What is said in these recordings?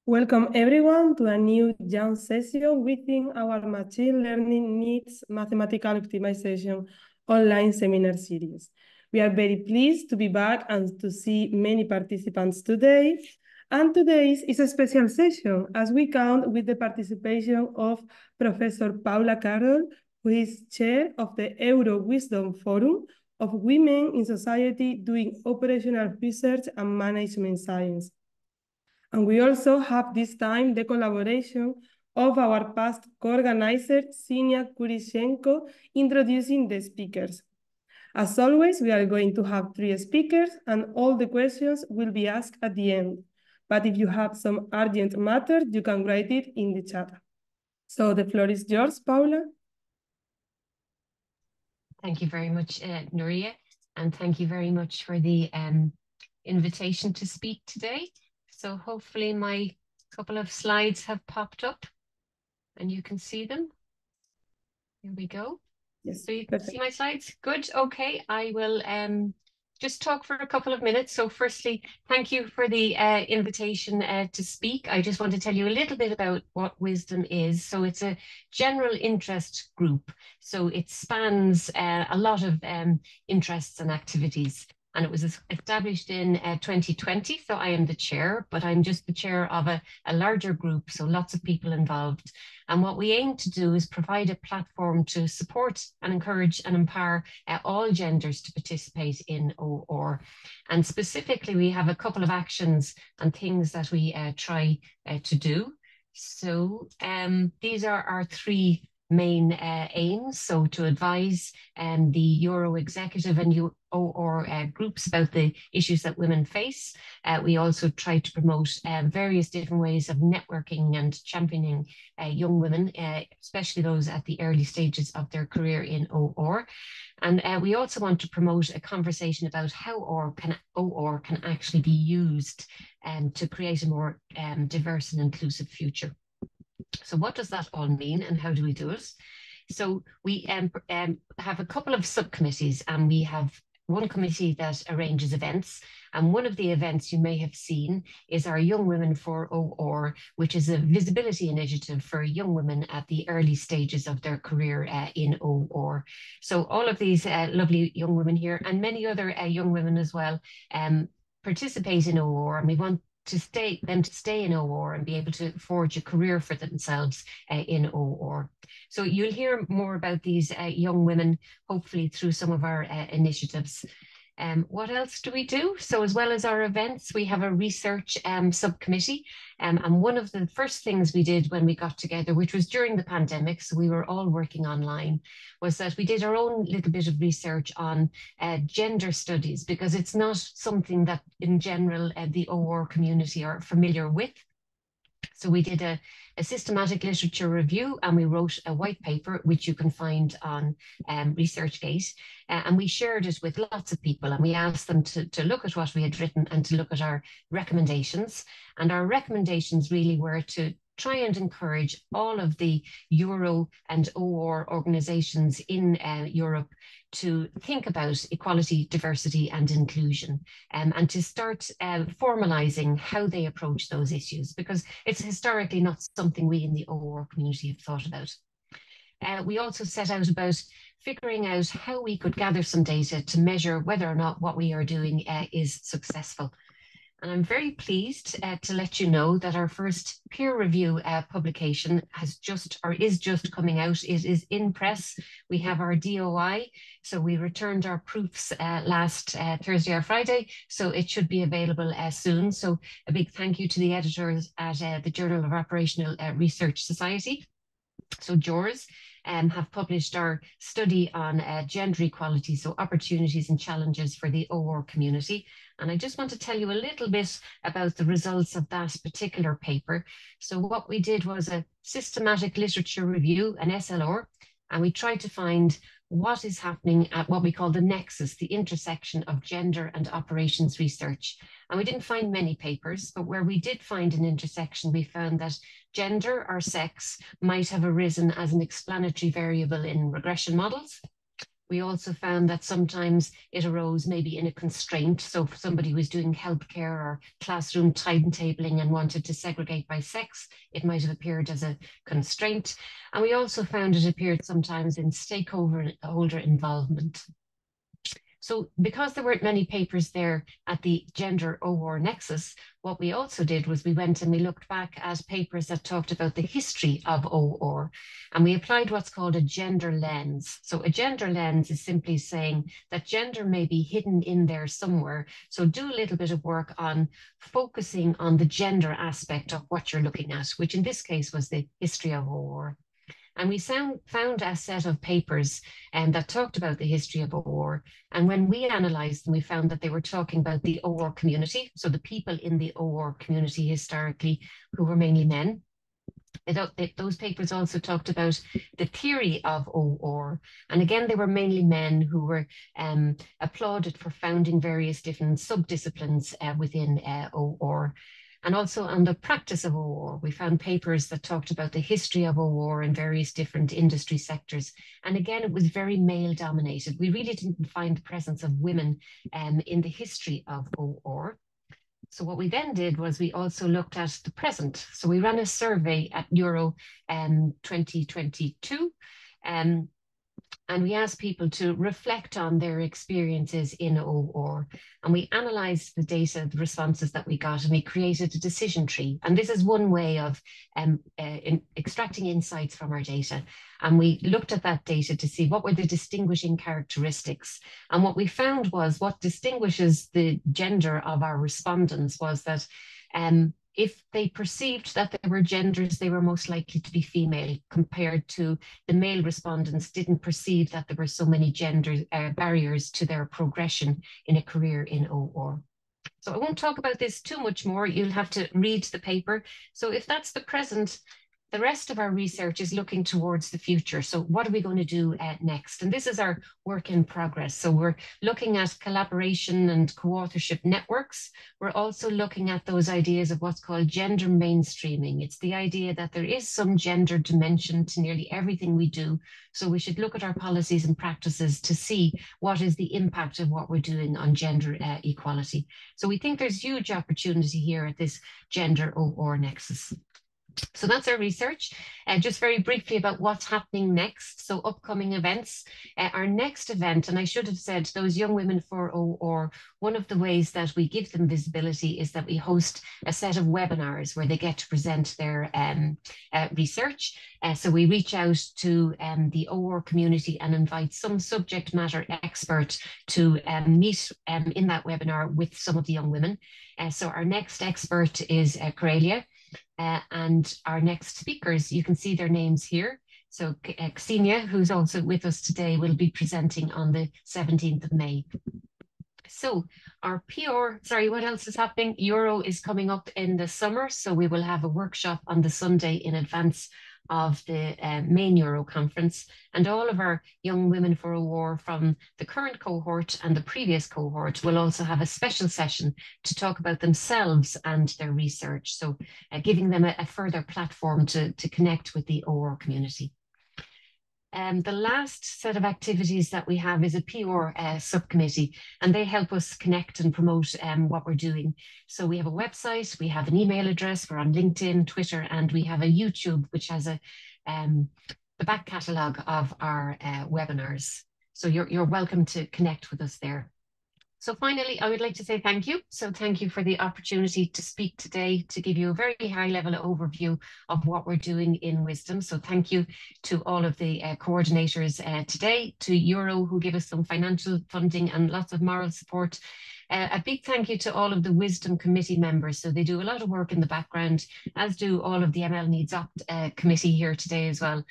Welcome everyone to a new Jam session within our Machine Learning Needs Mathematical Optimization online seminar series. We are very pleased to be back and to see many participants today. And today is a special session as we count with the participation of Professor Paula Carroll, who is chair of the Euro Wisdom Forum of Women in Society doing Operational Research and Management Science. And we also have this time the collaboration of our past co-organizer, Sinia Kurishenko, introducing the speakers. As always, we are going to have 3 speakers and all the questions will be asked at the end. But if you have some urgent matter, you can write it in the chat. So the floor is yours, Paula. Thank you very much, Nuria, and thank you very much for the invitation to speak today. So hopefully my couple of slides have popped up and you can see them. Here we go. Yes, so you can see my slides? Good, okay. I will just talk for a couple of minutes. So firstly, thank you for the invitation to speak. I just want to tell you a little bit about what Wisdom is. So it's a general interest group. So it spans a lot of interests and activities. And it was established in 2020. So I am the chair, but I'm just the chair of a larger group. So lots of people involved. And what we aim to do is provide a platform to support and encourage and empower all genders to participate in OR. And specifically, we have a couple of actions and things that we try to do. So these are our 3 main aims. So to advise the Euro executive and OR groups about the issues that women face. We also try to promote various different ways of networking and championing young women, especially those at the early stages of their career in OR. And we also want to promote a conversation about how OR can actually be used to create a more diverse and inclusive future. So what does that all mean and how do we do it? So we have a couple of subcommittees, and we have one committee that arranges events. And one of the events you may have seen is our Young Women for OR, which is a visibility initiative for young women at the early stages of their career in OR. So all of these lovely young women here and many other young women as well participate in OR, and we want to stay in OR and be able to forge a career for themselves in OR. So you'll hear more about these young women, hopefully through some of our initiatives. What else do we do? So as well as our events, we have a research subcommittee. And one of the first things we did when we got together, which was during the pandemic, so we were all working online, was that we did our own little bit of research on gender studies, because it's not something that in general the OR community are familiar with. So we did a systematic literature review, and we wrote a white paper, which you can find on ResearchGate, and we shared it with lots of people, and we asked them to look at what we had written and to look at our recommendations. And our recommendations really were to try and encourage all of the Euro and OR organizations in Europe to think about equality, diversity and inclusion, and to start formalizing how they approach those issues, because it's historically not something we in the OR community have thought about. We also set out about figuring out how we could gather some data to measure whether or not what we are doing is successful. And I'm very pleased to let you know that our first peer review publication is just coming out. It is in press. We have our DOI. So we returned our proofs last Thursday or Friday. So it should be available soon. So a big thank you to the editors at the Journal of Operational Research Society. So JORS have published our study on gender equality, so opportunities and challenges for the OR community. And I just want to tell you a little bit about the results of that particular paper. So what we did was a systematic literature review, an SLR, and we tried to find what is happening at what we call the nexus, the intersection of gender and operations research. And we didn't find many papers, but where we did find an intersection, we found that gender or sex might have arisen as an explanatory variable in regression models. We also found that sometimes it arose maybe in a constraint. So if somebody was doing healthcare or classroom timetabling and wanted to segregate by sex, it might have appeared as a constraint. And we also found it appeared sometimes in stakeholder involvement. So because there weren't many papers there at the gender OR nexus, what we also did was we went and we looked back at papers that talked about the history of OR, and we applied what's called a gender lens. So a gender lens is simply saying that gender may be hidden in there somewhere. So do a little bit of work on focusing on the gender aspect of what you're looking at, which in this case was the history of OR. And we found a set of papers that talked about the history of OR. And when we analysed them, we found that they were talking about the OR community, so the people in the OR community historically, who were mainly men. Those papers also talked about the theory of OR. And again, they were mainly men who were applauded for founding various different subdisciplines within OR. And also on the practice of OR, we found papers that talked about the history of OR in various different industry sectors. And again, it was very male dominated. We really didn't find the presence of women in the history of OR. So what we then did was we also looked at the present. So we ran a survey at Euro 2022. And we asked people to reflect on their experiences in OR. And we analysed the data, the responses that we got, and we created a decision tree. And this is one way of extracting insights from our data. And we looked at that data to see what were the distinguishing characteristics. And what we found was what distinguishes the gender of our respondents was that if they perceived that there were genders, they were most likely to be female, compared to the male respondents didn't perceive that there were so many gender barriers to their progression in a career in OR. So I won't talk about this too much more. You'll have to read the paper. So if that's the present, the rest of our research is looking towards the future. So what are we going to do next? And this is our work in progress. So we're looking at collaboration and co-authorship networks. We're also looking at those ideas of what's called gender mainstreaming. It's the idea that there is some gender dimension to nearly everything we do. So we should look at our policies and practices to see what is the impact of what we're doing on gender equality. So we think there's huge opportunity here at this gender OR nexus. So that's our research. Just very briefly about what's happening next. So upcoming events. Our next event, and I should have said those young women for OR, one of the ways that we give them visibility is that we host a set of webinars where they get to present their research. So we reach out to the OR community and invite some subject matter expert to meet in that webinar with some of the young women. So our next expert is Carroll. And our next speakers, you can see their names here. So Ksenia, who's also with us today, will be presenting on the 17th of May. So our what else is happening? Euro is coming up in the summer, so we will have a workshop on the Sunday in advance of the main Euro conference, and all of our young women for OR from the current cohort and the previous cohort will also have a special session to talk about themselves and their research, so giving them a further platform to connect with the OR community. The last set of activities that we have is a PR subcommittee, and they help us connect and promote what we're doing. So we have a website, we have an email address, we're on LinkedIn, Twitter, and we have a YouTube, which has the back catalogue of our webinars. So you're welcome to connect with us there. So finally, I would like to say thank you. So thank you for the opportunity to speak today, to give you a very high level overview of what we're doing in Wisdom. So thank you to all of the coordinators today, to Euro, who give us some financial funding and lots of moral support. A big thank you to all of the Wisdom committee members. So they do a lot of work in the background, as do all of the ML Needs Opt committee here today as well.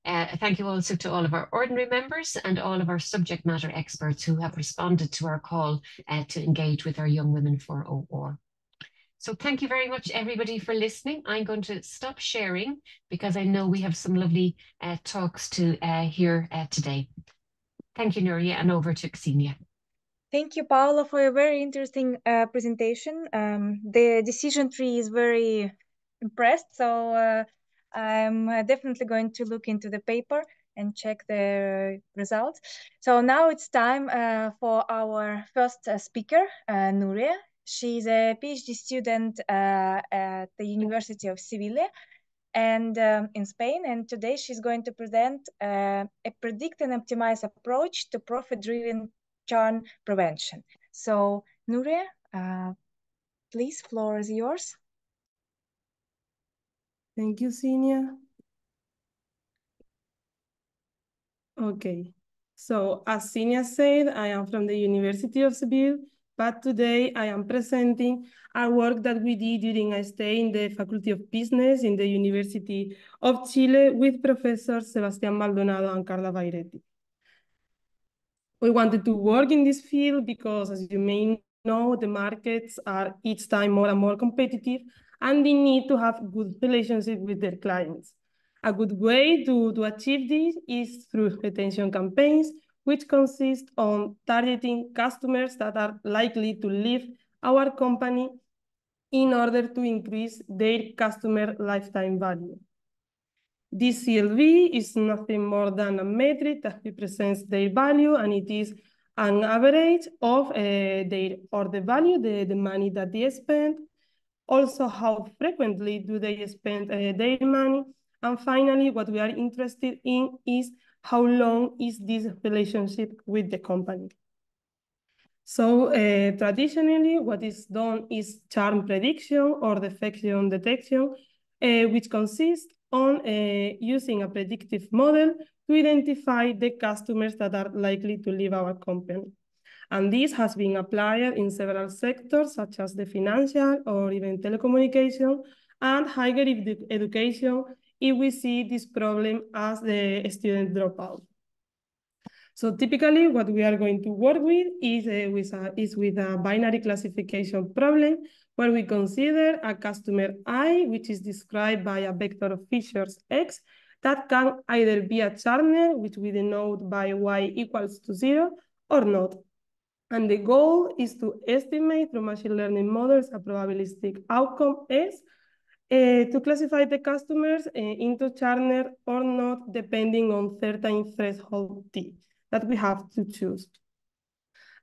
Thank you also to all of our ordinary members and all of our subject matter experts who have responded to our call to engage with our young women for OR. So thank you very much, everybody, for listening. I'm going to stop sharing because I know we have some lovely talks to hear today. Thank you, Nuria, and over to Ksenia. Thank you, Paula, for a very interesting presentation. The decision tree is very impressed, so I'm definitely going to look into the paper and check the results. So now it's time for our first speaker, Nuria. She's a PhD student at the University of Seville and in Spain, and today she's going to present a predict and optimize approach to profit-driven churn prevention. So Nuria, please, floor is yours. Thank you, Sinia. Okay, so as Sinia said, I am from the University of Seville, but today I am presenting our work that we did during a stay in the Faculty of Business in the University of Chile with Professors Sebastián Maldonado and Carla Bairetti. We wanted to work in this field because, as you may know, the markets are each time more and more competitive, and they need to have good relationship with their clients. A good way to achieve this is through retention campaigns, which consist on targeting customers that are likely to leave our company in order to increase their customer lifetime value. This CLV is nothing more than a metric that represents their value, and it is an average of their order value, the money that they spend, also how frequently do they spend their money, and finally, what we are interested in is how long is this relationship with the company. So traditionally, what is done is churn prediction or defection detection, which consists on using a predictive model to identify the customers that are likely to leave our company. And this has been applied in several sectors, such as the financial or even telecommunication and higher education, if we see this problem as the student dropout. So typically what we are going to work with is with a binary classification problem where we consider a customer I, which is described by a vector of features X, that can either be a churner, which we denote by Y equals to 0, or not. And the goal is to estimate through machine learning models a probabilistic outcome S to classify the customers into churner or not, depending on certain threshold T that we have to choose.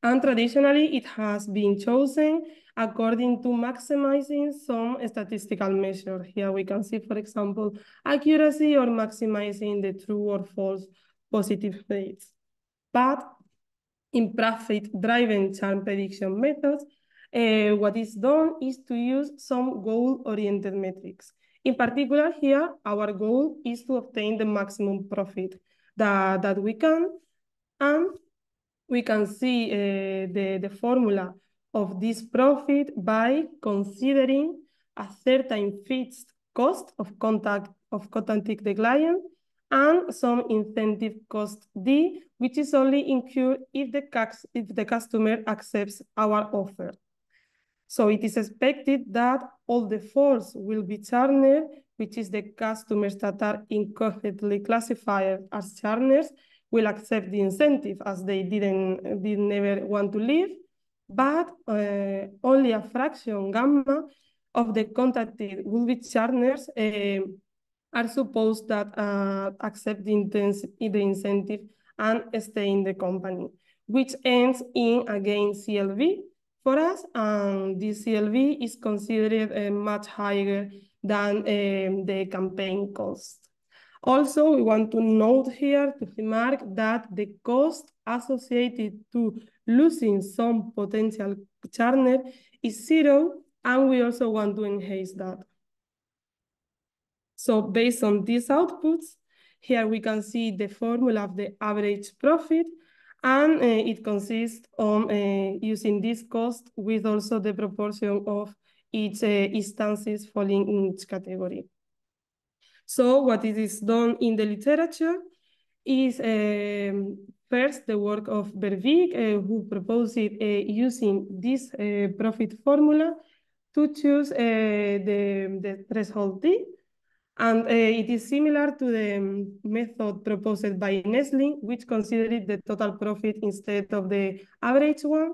And traditionally, it has been chosen according to maximizing some statistical measure. Here we can see, for example, accuracy or maximizing the true or false positive rates. But in profit-driven churn prediction methods, what is done is to use some goal-oriented metrics. In particular here, our goal is to obtain the maximum profit that we can, and we can see the formula of this profit by considering a certain fixed cost of contacting the client and some incentive cost D, which is only incurred if the customer accepts our offer. So it is expected that all the false will be churned, which is the customers that are incorrectly classified as churners will accept the incentive as they never want to leave, but only a fraction gamma of the contacted will be churners are supposed that accept the incentive and stay in the company, which ends in, again, CLV for us. And this CLV is considered much higher than the campaign cost. Also, we want to note here to remark that the cost associated to losing some potential churner is 0, and we also want to enhance that. So based on these outputs, here we can see the formula of the average profit, and it consists on using this cost with also the proportion of each instances falling in each category. So what it is done in the literature is first the work of Verbeek, who proposed it using this profit formula to choose the threshold T. And it is similar to the method proposed by Nestlé, which considered the total profit instead of the average one.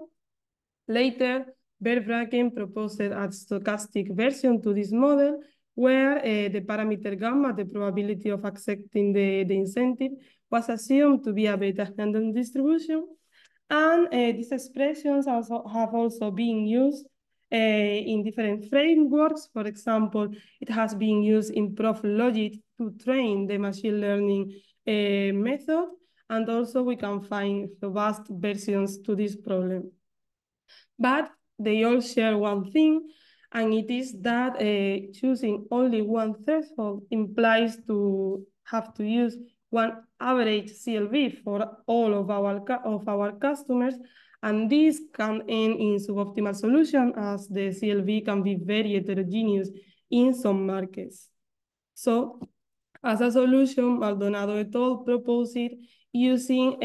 Later, Verbraken proposed a stochastic version to this model, where the parameter gamma, the probability of accepting the incentive, was assumed to be a beta-handed distribution. And these expressions have also been used in different frameworks. For example, it has been used in Prof logic to train the machine learning method. And also we can find robust versions to this problem. But they all share one thing, and it is that choosing only one threshold implies to have to use one average CLV for all of our customers, and this can end in suboptimal solution as the CLV can be very heterogeneous in some markets. So, as a solution, Maldonado et al. Proposed using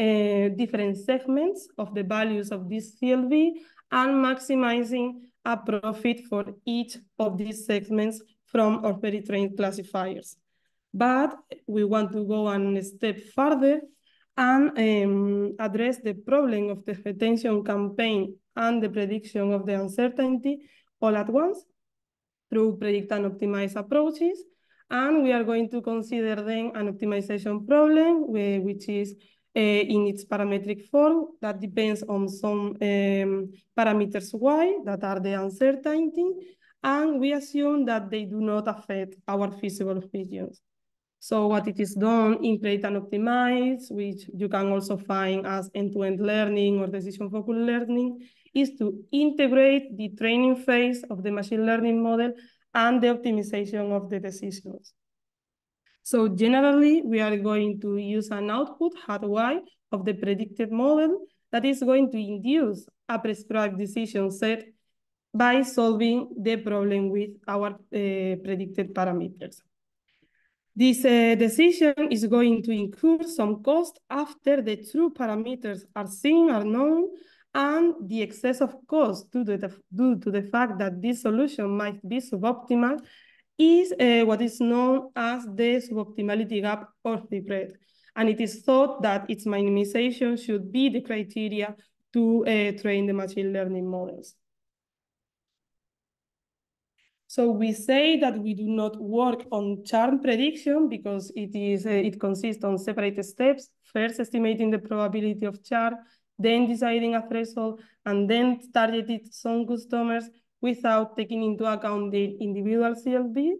different segments of the values of this CLV and maximizing a profit for each of these segments from our pre-trained classifiers. But we want to go one step further and address the problem of the retention campaign and the prediction of the uncertainty all at once through predict and optimize approaches. And we are going to consider then an optimization problem, which is in its parametric form that depends on some parameters y that are the uncertainty, and we assume that they do not affect our feasible regions. So what it is done in predict and optimize, which you can also find as end-to-end learning or decision-focused learning, is to integrate the training phase of the machine learning model and the optimization of the decisions. So generally, we are going to use an output hat y of the predicted model that is going to induce a prescribed decision set by solving the problem with our predicted parameters. This decision is going to incur some cost after the true parameters are seen, are known, and the excess of cost due to the fact that this solution might be suboptimal is what is known as the suboptimality gap or spread. And it is thought that its minimization should be the criteria to train the machine learning models. So we say that we do not work on churn prediction because it consists on separate steps, first estimating the probability of churn, then deciding a threshold, and then targeting some customers without taking into account their individual CLV,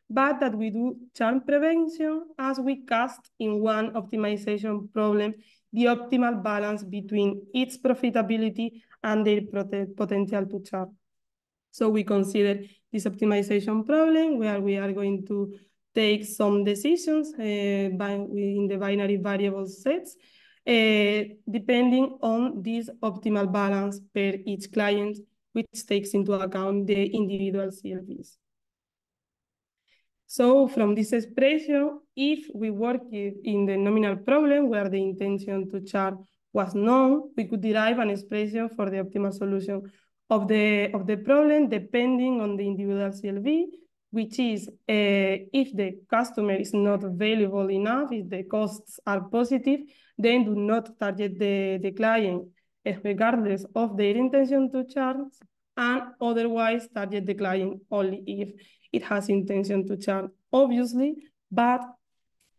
but that we do churn prevention as we cast in one optimization problem the optimal balance between its profitability and their potential to churn. So we consider this optimization problem where we are going to take some decisions in the binary variable sets, depending on this optimal balance per each client, which takes into account the individual CLVs. So from this expression, if we work in the nominal problem where the intention to churn was known, we could derive an expression for the optimal solution of the problem depending on the individual CLV, which is if the customer is not valuable enough, if the costs are positive, then do not target the client regardless of their intention to charge, and otherwise target the client only if it has intention to charge, obviously. But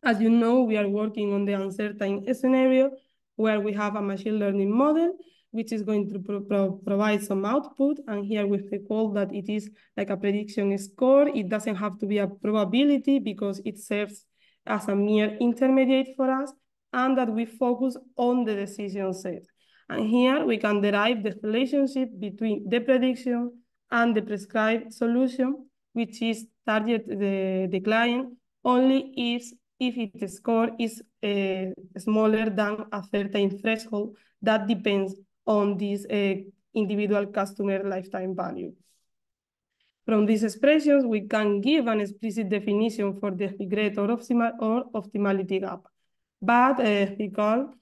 as you know, we are working on the uncertain scenario where we have a machine learning model which is going to provide some output. And here we recall that it is like a prediction score. It doesn't have to be a probability because it serves as a mere intermediate for us, and that we focus on the decision set. And here we can derive the relationship between the prediction and the prescribed solution, which is target the client only if its score is smaller than a certain threshold that depends on this individual customer lifetime value. From these expressions, we can give an explicit definition for the regret or optimality gap. But recall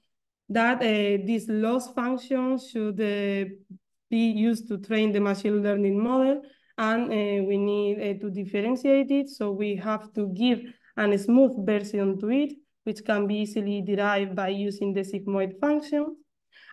that this loss function should be used to train the machine learning model, and we need to differentiate it. So we have to give a smooth version to it, which can be easily derived by using the sigmoid function.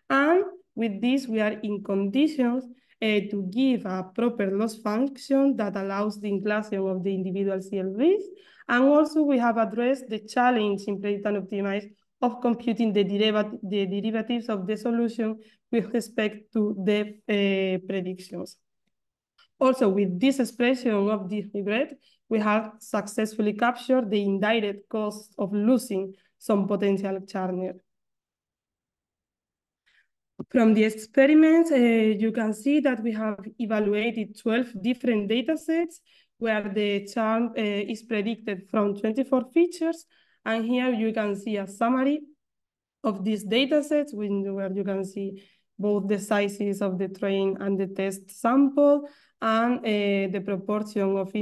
And with this, we are in conditions to give a proper loss function that allows the inclusion of the individual CLVs. And also we have addressed the challenge in predict and optimize of computing the derivatives of the solution with respect to the predictions. Also, with this expression of this regret, we have successfully captured the indirect cost of losing some potential churner. From the experiments, you can see that we have evaluated 12 different data sets where the churn is predicted from 24 features. And here you can see a summary of these data sets where you can see both the sizes of the train and the test sample and the proportion of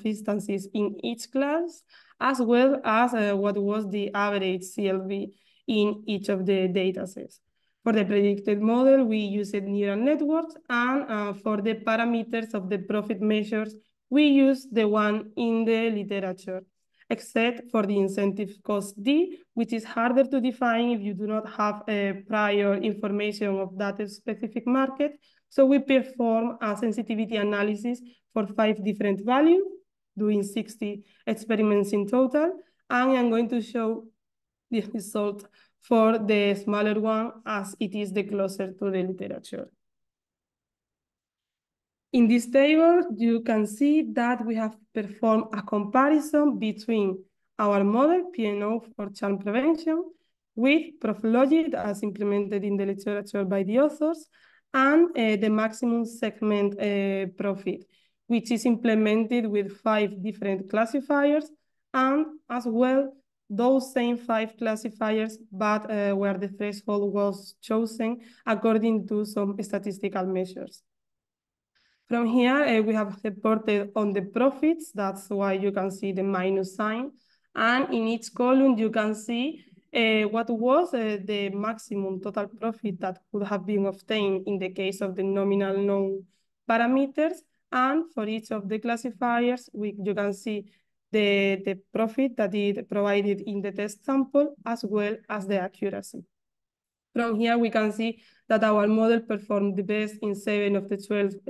instances in each class, as well as what was the average CLV in each of the data sets. For the predicted model, we used neural networks, and for the parameters of the profit measures, we used the one in the literature, except for the incentive cost D, which is harder to define if you do not have prior information of that specific market. So we perform a sensitivity analysis for 5 different values, doing 60 experiments in total, and I'm going to show the result for the smaller one as it is the closer to the literature. In this table, you can see that we have performed a comparison between our model, P&O for churn prevention, with Prof as implemented in the literature by the authors, and the maximum segment profit, which is implemented with 5 different classifiers, and as well, those same 5 classifiers, but where the threshold was chosen according to some statistical measures. From here, we have reported on the profits. That's why you can see the minus sign. And in each column, you can see what was the maximum total profit that could have been obtained in the case of the nominal known parameters. And for each of the classifiers, you can see the profit that it provided in the test sample, as well as the accuracy. From here, we can see that our model performed the best in 7 of the 12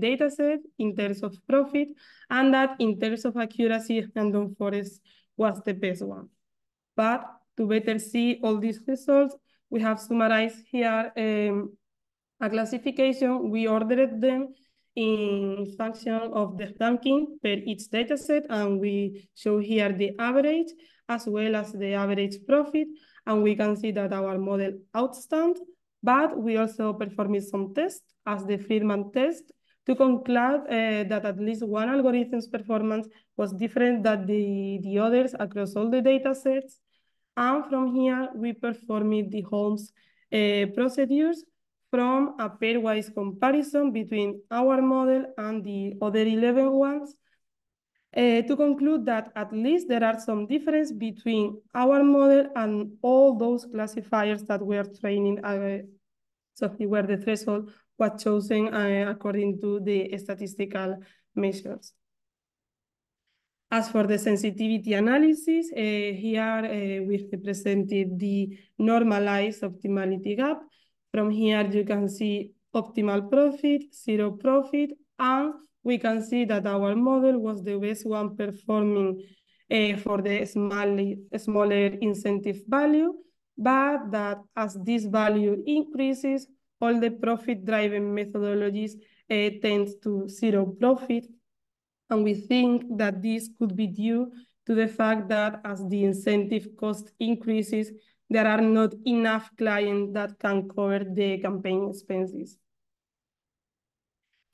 data sets in terms of profit, and that in terms of accuracy, random forest was the best one. But to better see all these results, we have summarized here a classification. We ordered them in function of the ranking per each data set, and we show here the average as well as the average profit, and we can see that our model outstands, but we also performed some tests as the Friedman test to conclude that at least one algorithm's performance was different than the others across all the data sets. And from here, we performed the Holmes procedures from a pairwise comparison between our model and the other 11 ones to conclude that at least there are some difference between our model and all those classifiers that were training, where the threshold was chosen according to the statistical measures. As for the sensitivity analysis, here we represented the normalized optimality gap. From here, you can see optimal profit, zero profit, and we can see that our model was the best one performing for the smaller incentive value, but that as this value increases, all the profit-driven methodologies tend to zero profit. And we think that this could be due to the fact that as the incentive cost increases, there are not enough clients that can cover the campaign expenses.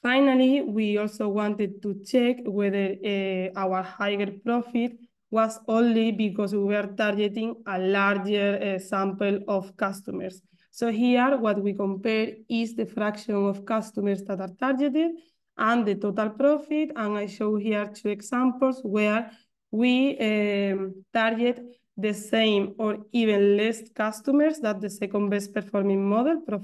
Finally, we also wanted to check whether our higher profit was only because we were targeting a larger sample of customers. So here, what we compare is the fraction of customers that are targeted and the total profit. And I show here 2 examples where we target the same or even less customers than the second best performing model, Prof,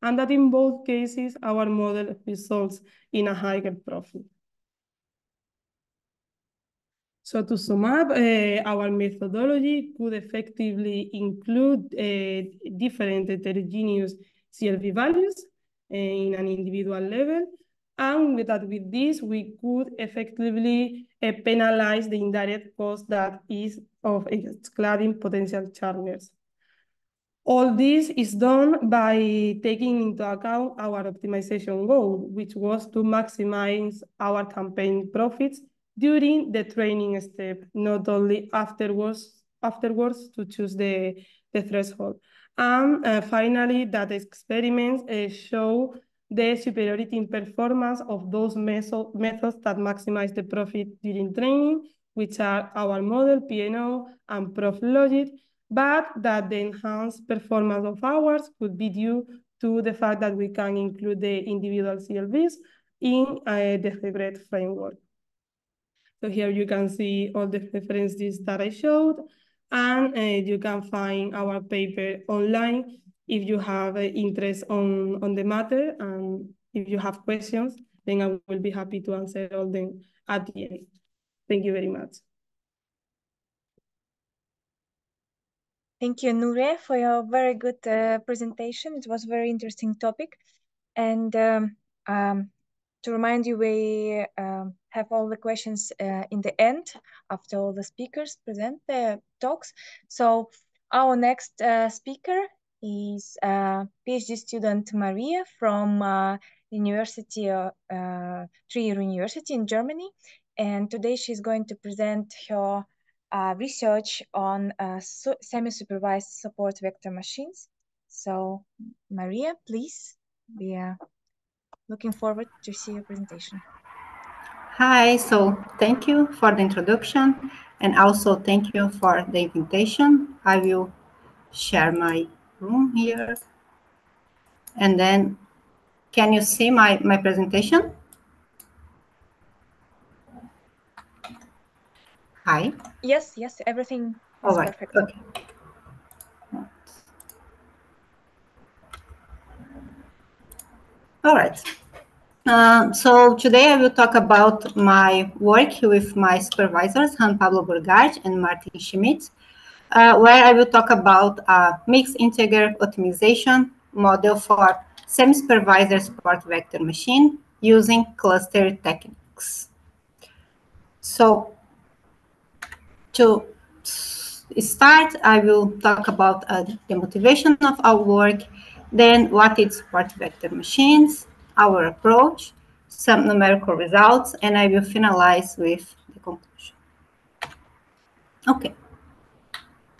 and that in both cases, our model results in a higher profit. So to sum up, our methodology could effectively include different heterogeneous CLV values in an individual level. And with this, we could effectively penalize the indirect cost that is of excluding potential churners. All this is done by taking into account our optimization goal, which was to maximize our campaign profits during the training step, not only afterwards to choose the threshold. And finally, that experiments show the superiority in performance of those methods that maximize the profit during training, which are our model, P&O, and Prof logic, but that the enhanced performance of ours could be due to the fact that we can include the individual CLVs in the hybrid framework. So here you can see all the references that I showed, and you can find our paper online if you have interest on the matter, and if you have questions, then I will be happy to answer all them at the end. Thank you very much. Thank you, Nuria, for your very good presentation. It was a very interesting topic. And to remind you, we have all the questions in the end after all the speakers present their talks. So our next speaker is PhD student Maria from University, Trier University in Germany. And today she's going to present her research on semi-supervised support vector machines. So Maria, please, we are looking forward to see your presentation. Hi, so thank you for the introduction, and also thank you for the invitation. I will share my room here. And then, can you see my presentation? Hi. Yes, everything is perfect. Okay. All right. So today I will talk about my work with my supervisors, Juan Pablo Burgard and Martin Schmidt, where I will talk about a mixed integer optimization model for semi-supervised support vector machine using cluster techniques. So to start, I will talk about the motivation of our work, then what is support vector machines, our approach, some numerical results, and I will finalize with the conclusion. Okay.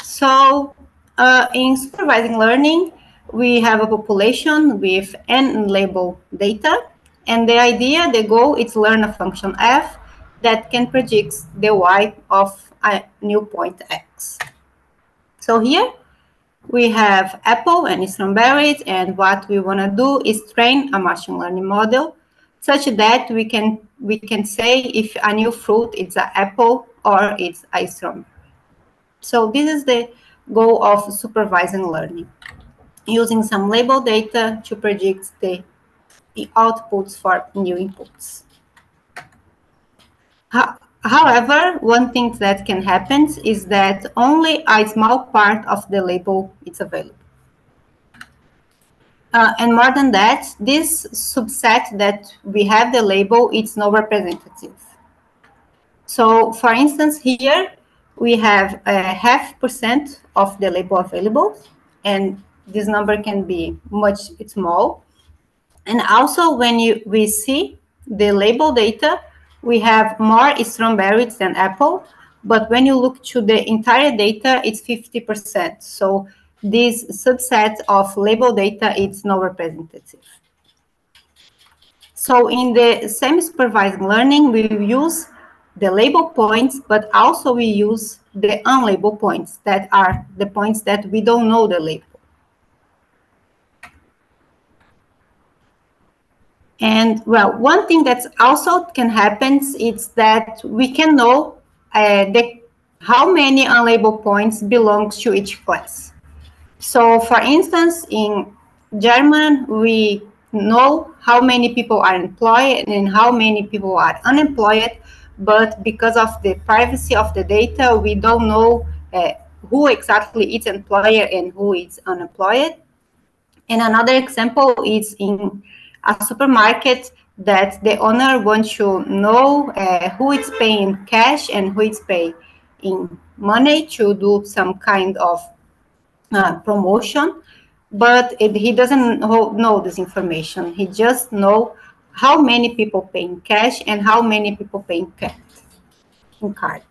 So in supervising learning, we have a population with n label data, and the goal is to learn a function f that can predict the y of a new point x. So here we have apple and strawberries, and what we want to do is train a machine learning model such that we can say if a new fruit is an apple or it's a strawberry. So this is the goal of supervising learning, using some label data to predict the outputs for new inputs. However, one thing that can happen is that only a small part of the label is available. And more than that, this subset that we have the label, it's not representative. So for instance, here we have 0.5% of the label available, and this number can be much small. And also when we see the label data, we have more strawberries than apple, but when you look to the entire data, it's 50%. So this subset of label data is not representative. So in the semi-supervised learning, we use the label points, but also we use the unlabeled points, that are the points that we don't know the label. And well, one thing that also can happen is that we can know how many unlabeled points belong to each class. So for instance, in German, we know how many people are employed and how many people are unemployed, but because of the privacy of the data, we don't know who exactly is employed and who is unemployed. And another example is in a supermarket, that the owner wants to know who is paying cash and who is paying in money to do some kind of promotion, but he doesn't know this information. He just knows how many people pay in cash and how many people pay in card.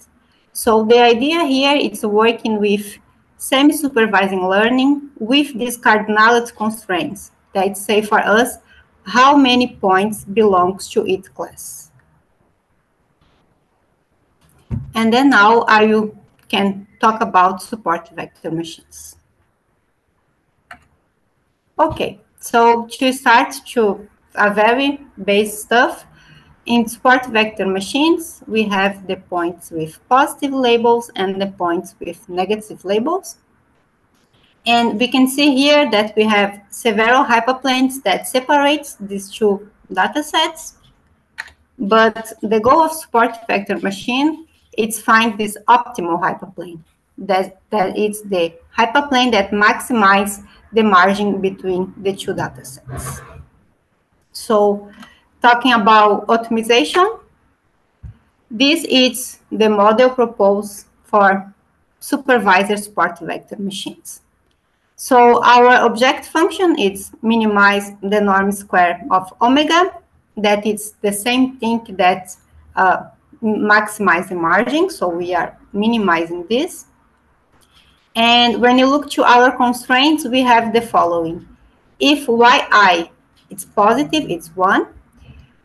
So the idea here is working with semi-supervising learning with these cardinality constraints that say for us how many points belongs to each class. And then now can talk about support vector machines. Okay, so to start to a very basic stuff, in support vector machines, we have the points with positive labels and the points with negative labels. And we can see here that we have several hyperplanes that separates these two data sets. But the goal of support vector machine is find this optimal hyperplane. That it's the hyperplane that maximizes the margin between the two data sets. So talking about optimization, this is the model proposed for supervisor support vector machines. So our object function is minimize the norm square of omega. That is the same thing that maximize the margin. So we are minimizing this. And when you look to our constraints, we have the following. If yi is positive, it's 1.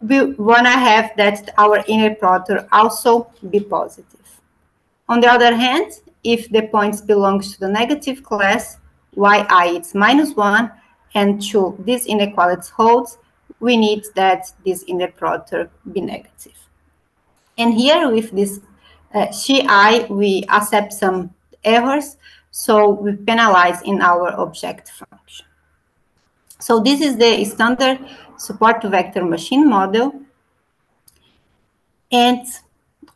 We want to have that our inner product also be positive. On the other hand, if the points belongs to the negative class, yi is -1, and to this inequality holds, we need that this inner product be negative. And here with this Ci, we accept some errors, so we penalize in our object function. So this is the standard support vector machine model, and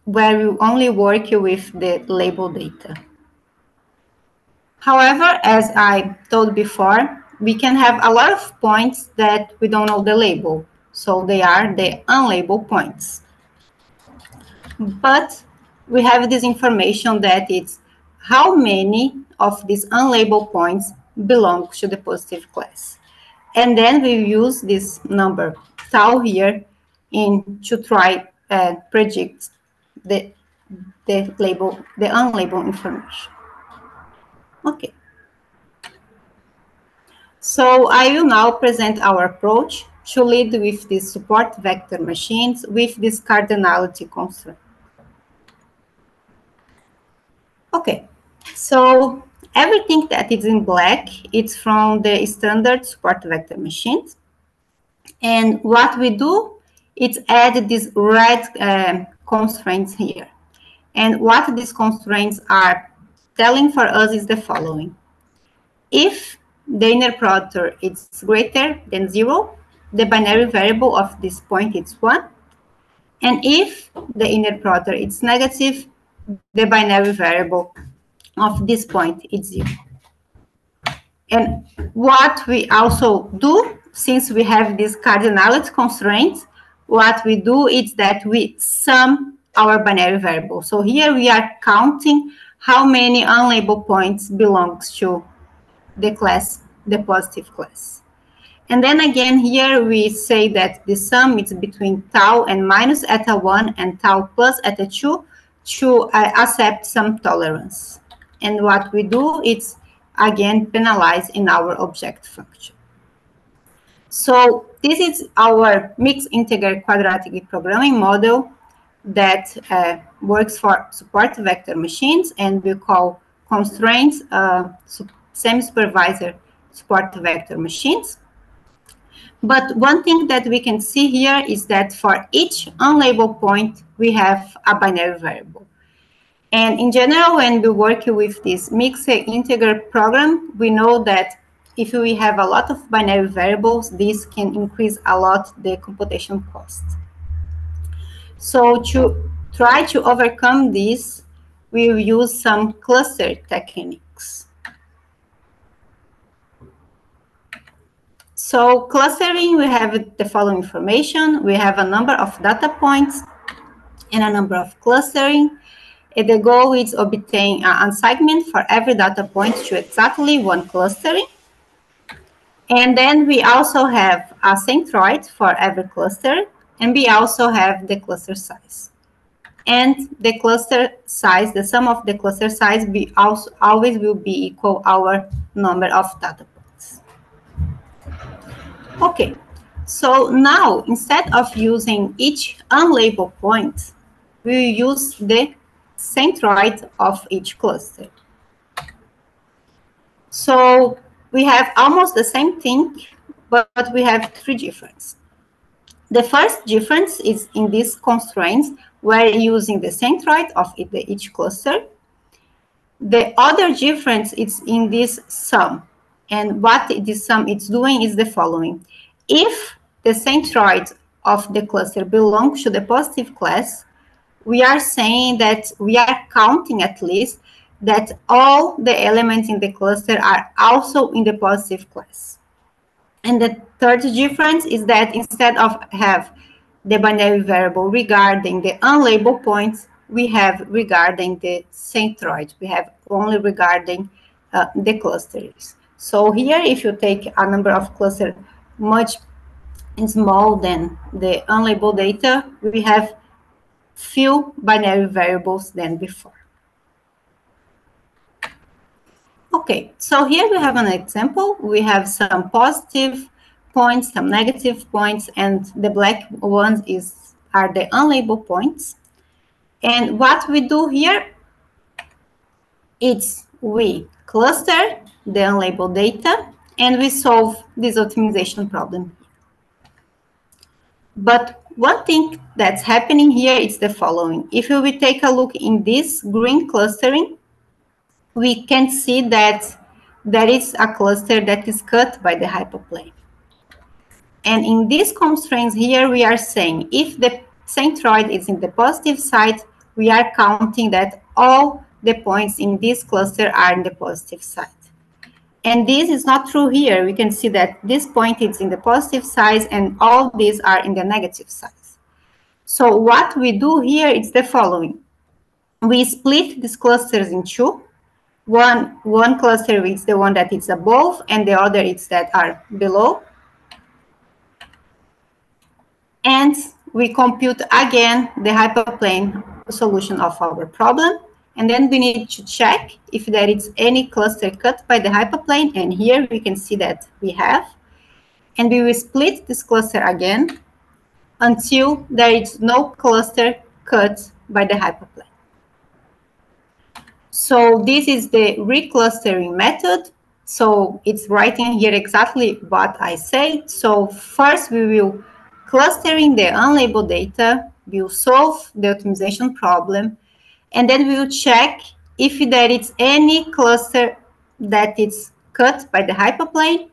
where we only work with the label data. However, as I told before, we can have a lot of points that we don't know the label. So they are the unlabeled points. But we have this information that it's how many of these unlabeled points belong to the positive class. And then we use this number tau here to try predict the unlabeled information. Okay. So I will now present our approach to lead with these support vector machines with this cardinality constraint. Okay, so everything that is in black, it's from the standard support vector machines. And what we do is add these red constraints here. And what these constraints are telling for us is the following. If the inner product is greater than 0, the binary variable of this point is 1. And if the inner product is negative, the binary variable of this point is 0. And what we also do, since we have these cardinality constraints, what we do is that we sum our binary variable. So here we are counting how many unlabeled points belongs to the class, the positive class. And then again, here we say that the sum is between tau and minus eta 1 and tau plus eta 2 to accept some tolerance. And what we do is, again, penalize in our object function. So this is our mixed integer quadratic programming model that works for support vector machines, and we call constraints semi-supervised support vector machines. But one thing that we can see here is that for each unlabeled point, we have a binary variable. And in general, when we work with this mixed integer program, we know that if we have a lot of binary variables, this can increase a lot the computation cost. So to try to overcome this, we will use some cluster techniques. So clustering, we have the following information. We have a number of data points and a number of clustering. And the goal is obtain a segment for every data point to exactly one clustering. And then we also have a centroid for every cluster, and we also have the cluster size. And the cluster size, the sum of the cluster size, we also always will be equal our number of data points. Okay, so now instead of using each unlabeled point, we use the centroid of each cluster. So we have almost the same thing, but we have three differences. The first difference is in these constraints, we're using the centroid of each cluster. The other difference is in this sum. And what this sum is doing is the following. If the centroid of the cluster belongs to the positive class, we are saying that we are counting at least that all the elements in the cluster are also in the positive class. And the third difference is that instead of have the binary variable regarding the unlabeled points, we have regarding the centroid. We have only regarding the clusters. So here, if you take a number of clusters much small than the unlabeled data, we have few binary variables than before. Okay, so here we have an example. We have some positive points, some negative points, and the black ones are the unlabeled points. And what we do here is we cluster the unlabeled data and we solve this optimization problem. But one thing that's happening here is the following. If we take a look in this green clustering, we can see that there is a cluster that is cut by the hyperplane. And in these constraints here, we are saying if the centroid is in the positive side, we are counting that all the points in this cluster are in the positive side. And this is not true here. We can see that this point is in the positive side and all these are in the negative side. So what we do here is the following. We split these clusters in two. One cluster is the one that is above and the other is that are below. And we compute again the hyperplane solution of our problem. And then we need to check if there is any cluster cut by the hyperplane. And here we can see that we have. And we will split this cluster again until there is no cluster cut by the hyperplane. So this is the reclustering method. So it's writing here exactly what I said. So first we will clustering the unlabeled data, we'll solve the optimization problem, and then we will check if there is any cluster that is cut by the hyperplane.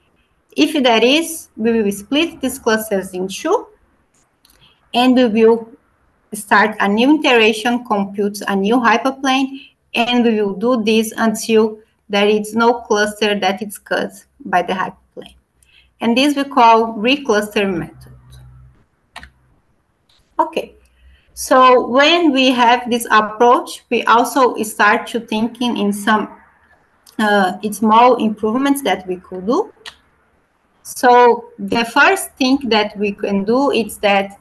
If there is, we will split these clusters in two, and we will start a new iteration, compute a new hyperplane, and we will do this until there is no cluster that is cut by the hyperplane. And this we call reclustering method. Okay, so when we have this approach, we also start to thinking in some small improvements that we could do. So the first thing that we can do is that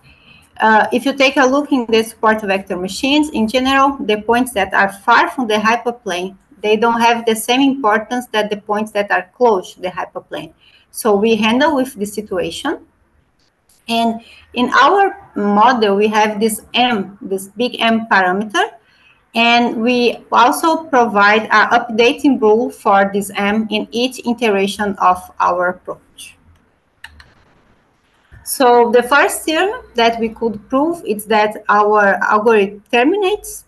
if you take a look in the support vector machines, in general, the points that are far from the hyperplane, they don't have the same importance that the points that are close to the hyperplane. So we handle with the situation. And in our model, we have this M, this big M parameter. And we also provide an updating rule for this M in each iteration of our approach. So the first theorem that we could prove is that our algorithm terminates,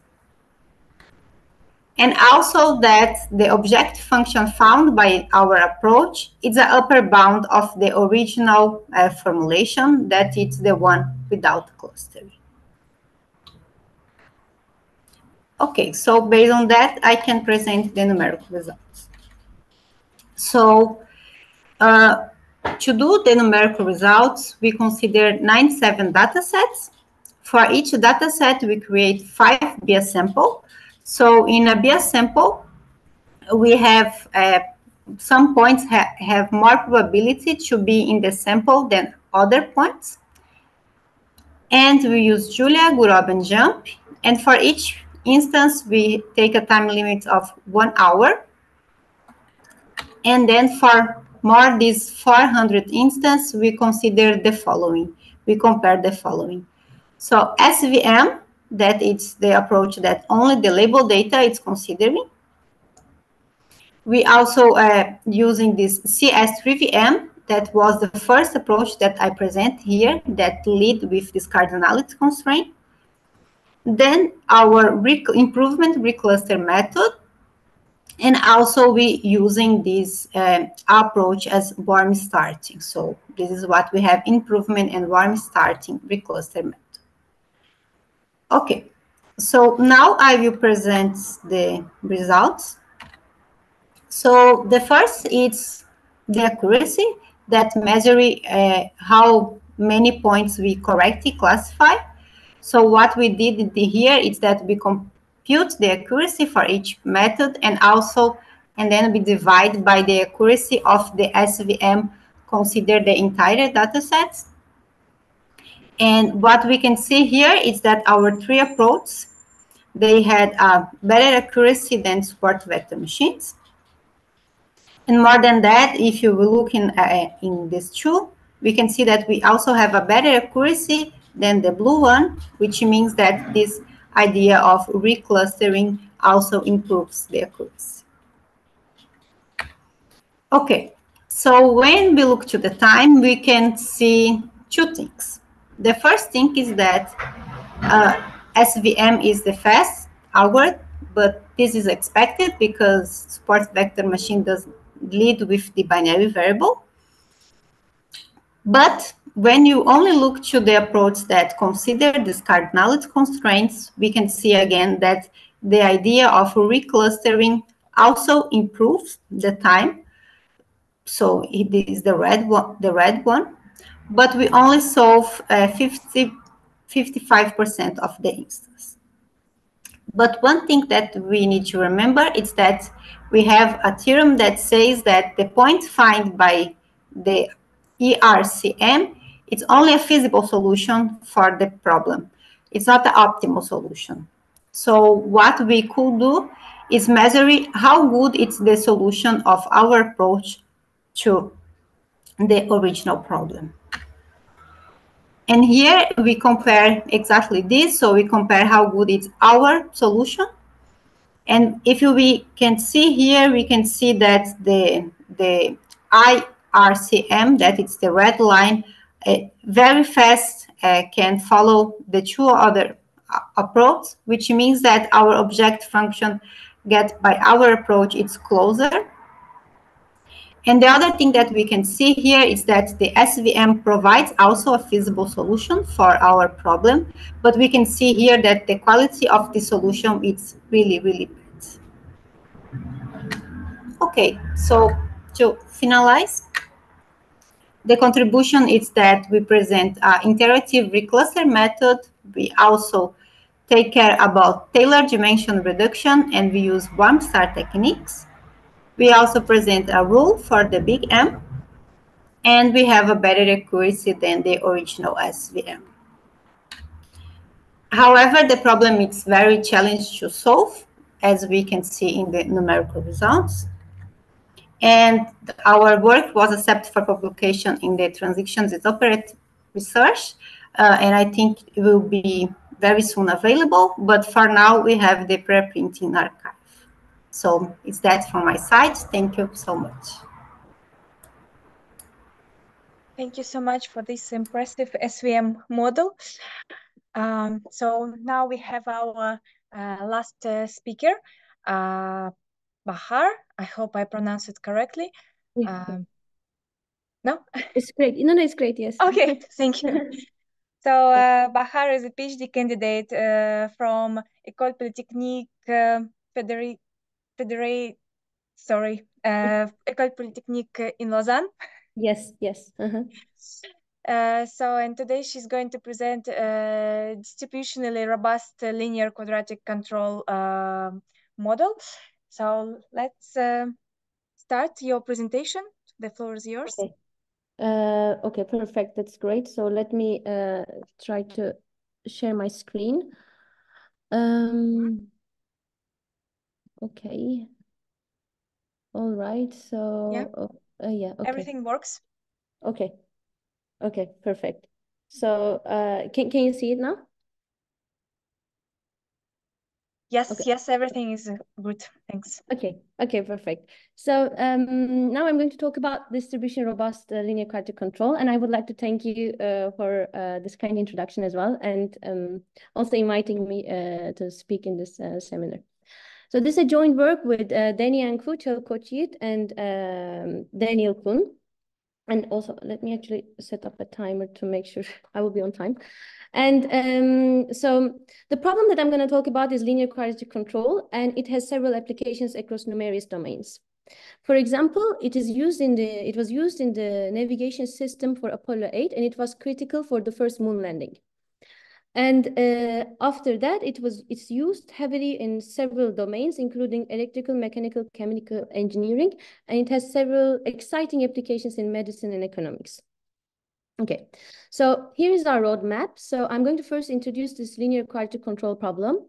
and also that the objective function found by our approach is the upper bound of the original formulation, that it's the one without clustering. Okay, so based on that, I can present the numerical results. So to do the numerical results, we consider 97 data sets. For each data set, we create 5 BS sample. So in a BS sample, we have some points have more probability to be in the sample than other points. And we use Julia, Gurob, and Jump. And for each instance, we take a time limit of 1 hour. And then for more these 400 instances, we consider the following. We compare the following. So SVM, that is the approach that only the label data is considering. We also using this CS3VM, that was the first approach that I present here that lead with this cardinality constraint. Then our improvement recluster method, and also we using this approach as warm starting. So this is what we have: improvement and warm starting recluster method. Okay, so now I will present the results. So the first is the accuracy, that measure how many points we correctly classify. So what we did here is that we compute the accuracy for each method, and then we divide by the accuracy of the SVM, consider the entire data sets. And what we can see here is that our 3 approaches, they had a better accuracy than support vector machines. And more than that, if you look in this 2, we can see that we also have a better accuracy than the blue one, which means that this idea of reclustering also improves the accuracy. Okay, so when we look to the time, we can see 2 things. The first thing is that SVM is the fast algorithm, but this is expected because support vector machine does lead with the binary variable. But when you only look to the approach that consider these cardinality constraints, we can see again that the idea of reclustering also improves the time. So it is the red one, but we only solve 55% of the instance. But one thing that we need to remember is that we have a theorem that says that the point found by the ERCM, it's only a feasible solution for the problem. It's not the optimal solution. So what we could do is measure how good is the solution of our approach to the original problem. And here we compare exactly this. So we compare how good is our solution. And if we can see here, we can see that the IRCM, that it's the red line, very fast can follow the 2 other approaches, which means that our object function get by our approach, it's closer. And the other thing that we can see here is that the SVM provides also a feasible solution for our problem, but we can see here that the quality of the solution is really, really bad. Okay, so to finalize, the contribution is that we present an iterative recluster method. We also take care about Taylor dimension reduction, and we use warm start techniques. We also present a rule for the big M, and we have a better accuracy than the original SVM. However, the problem is very challenging to solve, as we can see in the numerical results. And our work was accepted for publication in the Transitions in Operative Research, and I think it will be very soon available, but for now we have the preprinting archive. So it's that from my side. Thank you so much. Thank you so much for this impressive SVM model. So now we have our last speaker, Bahar. I hope I pronounced it correctly. No? It's great. No, it's great, yes. Okay, thank you. So Bahar is a PhD candidate from École Polytechnique École Polytechnique in Lausanne. Yes. And today she's going to present distributionally robust linear quadratic control model. So let's start your presentation. The floor is yours. Okay. Okay, perfect. That's great. So let me try to share my screen. Okay. All right. So yeah, yeah. Okay. Everything works. Okay. Okay. Perfect. So can you see it now? Yes. Okay. Yes. Everything is good. Thanks. Okay. Okay. Perfect. So now I'm going to talk about distribution robust linear quadratic control, and I would like to thank you for this kind introduction as well, and also inviting me to speak in this seminar. So this is a joint work with Daniel Kochit and Daniel Kun. And also, let me actually set up a timer to make sure I will be on time. And so the problem that I'm going to talk about is linear quadratic control, and it has several applications across numerous domains. For example, it was used in the navigation system for Apollo 8, and it was critical for the first moon landing. And after that, it's used heavily in several domains, including electrical, mechanical, chemical engineering, and it has several exciting applications in medicine and economics. Okay, so here is our roadmap. So I'm going to first introduce this linear quadratic control problem,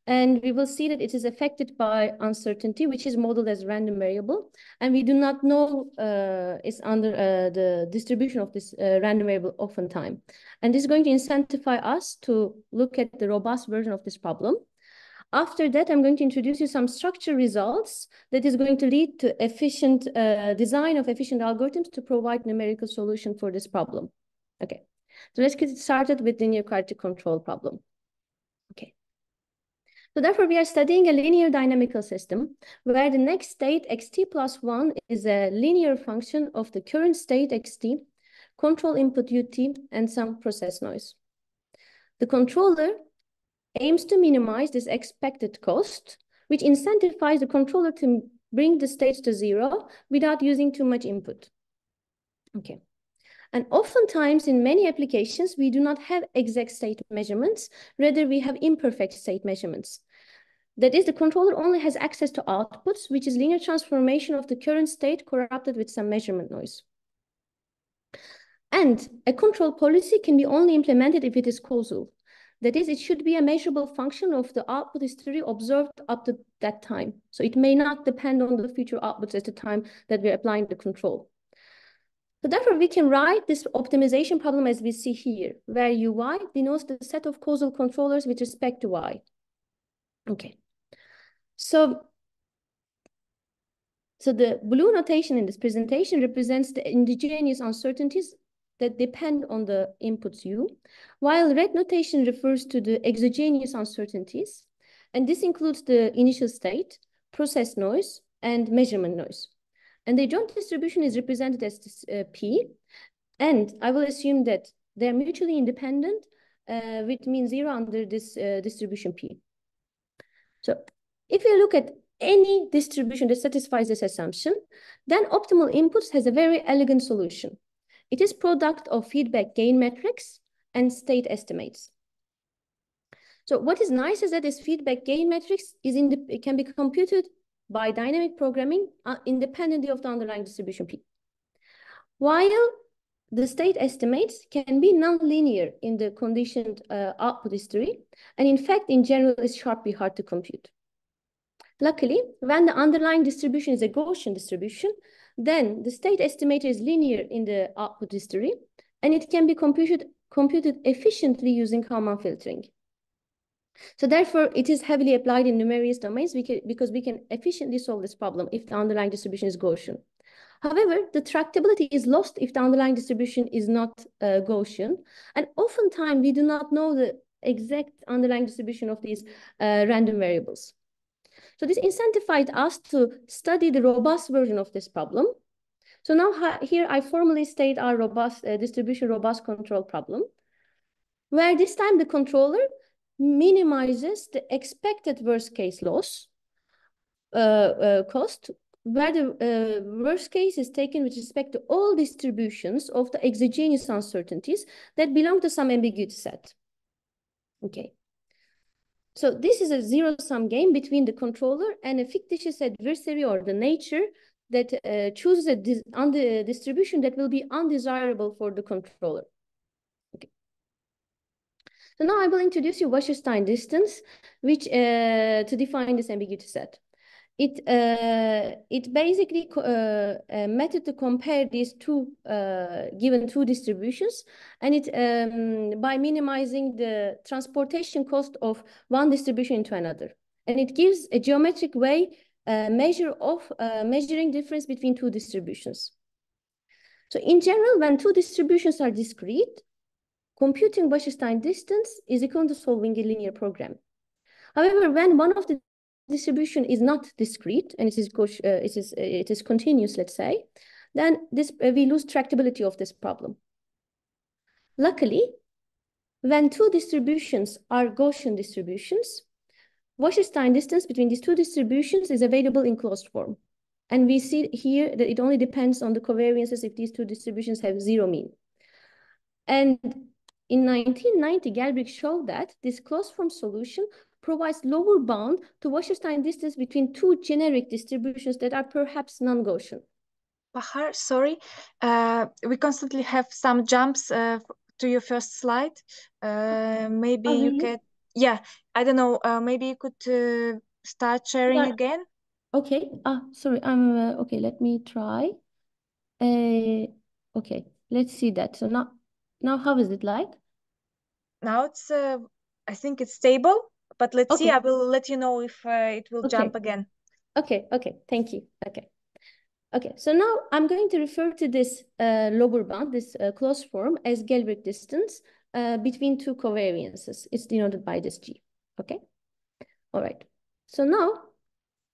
and we will see that it is affected by uncertainty, which is modeled as random variable, and we do not know it's under the distribution of this random variable oftentimes. And this is going to incentivize us to look at the robust version of this problem. After that, I'm going to introduce you some structure results that is going to lead to efficient design of efficient algorithms to provide numerical solution for this problem. Okay, so let's get started with linear quadratic control problem. Okay. So therefore, we are studying a linear dynamical system where the next state xt plus 1 is a linear function of the current state xt, control input ut, and some process noise. The controller aims to minimize this expected cost, which incentivizes the controller to bring the states to 0 without using too much input. Okay. And oftentimes in many applications, we do not have exact state measurements. Rather, we have imperfect state measurements. That is, the controller only has access to outputs, which is linear transformation of the current state corrupted with some measurement noise. And a control policy can be only implemented if it is causal. That is, it should be a measurable function of the output history observed up to that time. So it may not depend on the future outputs at the time that we're applying the control. So therefore, we can write this optimization problem as we see here, where UI denotes the set of causal controllers with respect to Y. Okay. So the blue notation in this presentation represents the endogenous uncertainties that depend on the inputs U, while red notation refers to the exogenous uncertainties. And this includes the initial state, process noise, and measurement noise. And the joint distribution is represented as this, P. And I will assume that they're mutually independent with mean 0 under this distribution P. So if you look at any distribution that satisfies this assumption, then optimal inputs has a very elegant solution. It is product of feedback gain metrics and state estimates. So what is nice is that this feedback gain matrix can be computed by dynamic programming independently of the underlying distribution P. While the state estimates can be nonlinear in the conditioned output history, and in fact, in general, is sharply hard to compute. Luckily, when the underlying distribution is a Gaussian distribution, then the state estimator is linear in the output history, and it can be computed efficiently using Kalman filtering. So therefore, it is heavily applied in numerous domains because we can efficiently solve this problem if the underlying distribution is Gaussian. However, the tractability is lost if the underlying distribution is not Gaussian. And oftentimes, we do not know the exact underlying distribution of these random variables. So this incentivized us to study the robust version of this problem. So now here I formally state our robust distribution robust control problem, where this time the controller minimizes the expected worst case loss cost where the worst case is taken with respect to all distributions of the exogenous uncertainties that belong to some ambiguity set. Okay. So this is a zero-sum game between the controller and a fictitious adversary or the nature that chooses a distribution that will be undesirable for the controller. Okay. So now I will introduce you Wasserstein distance, which to define this ambiguity set. It basically a method to compare these two given two distributions, and it by minimizing the transportation cost of one distribution into another, and it gives a geometric way measure of measuring difference between two distributions. So in general, when two distributions are discrete, computing Wasserstein distance is equal to solving a linear program. However, when one of the distribution is not discrete and it is continuous, let's say, then we lose tractability of this problem. Luckily, when two distributions are Gaussian distributions, Wasserstein distance between these two distributions is available in closed form. And we see here that it only depends on the covariances if these two distributions have zero mean. And in 1990, Gelbrich showed that this closed form solution provides lower bound to Wasserstein distance between two generic distributions that are perhaps non-Gaussian. Bahar, sorry, we constantly have some jumps to your first slide. Maybe you could, yeah, I don't know, maybe you could start sharing again. Okay, sorry, okay, let me try. Okay, let's see that. So now how is it like? Now it's, I think it's stable, but let's see, I will let you know if it will jump again. Okay, thank you, Okay, so now I'm going to refer to this lower bound, this closed form as Gelbrich distance between two covariances. It's denoted by this G, okay? All right, so now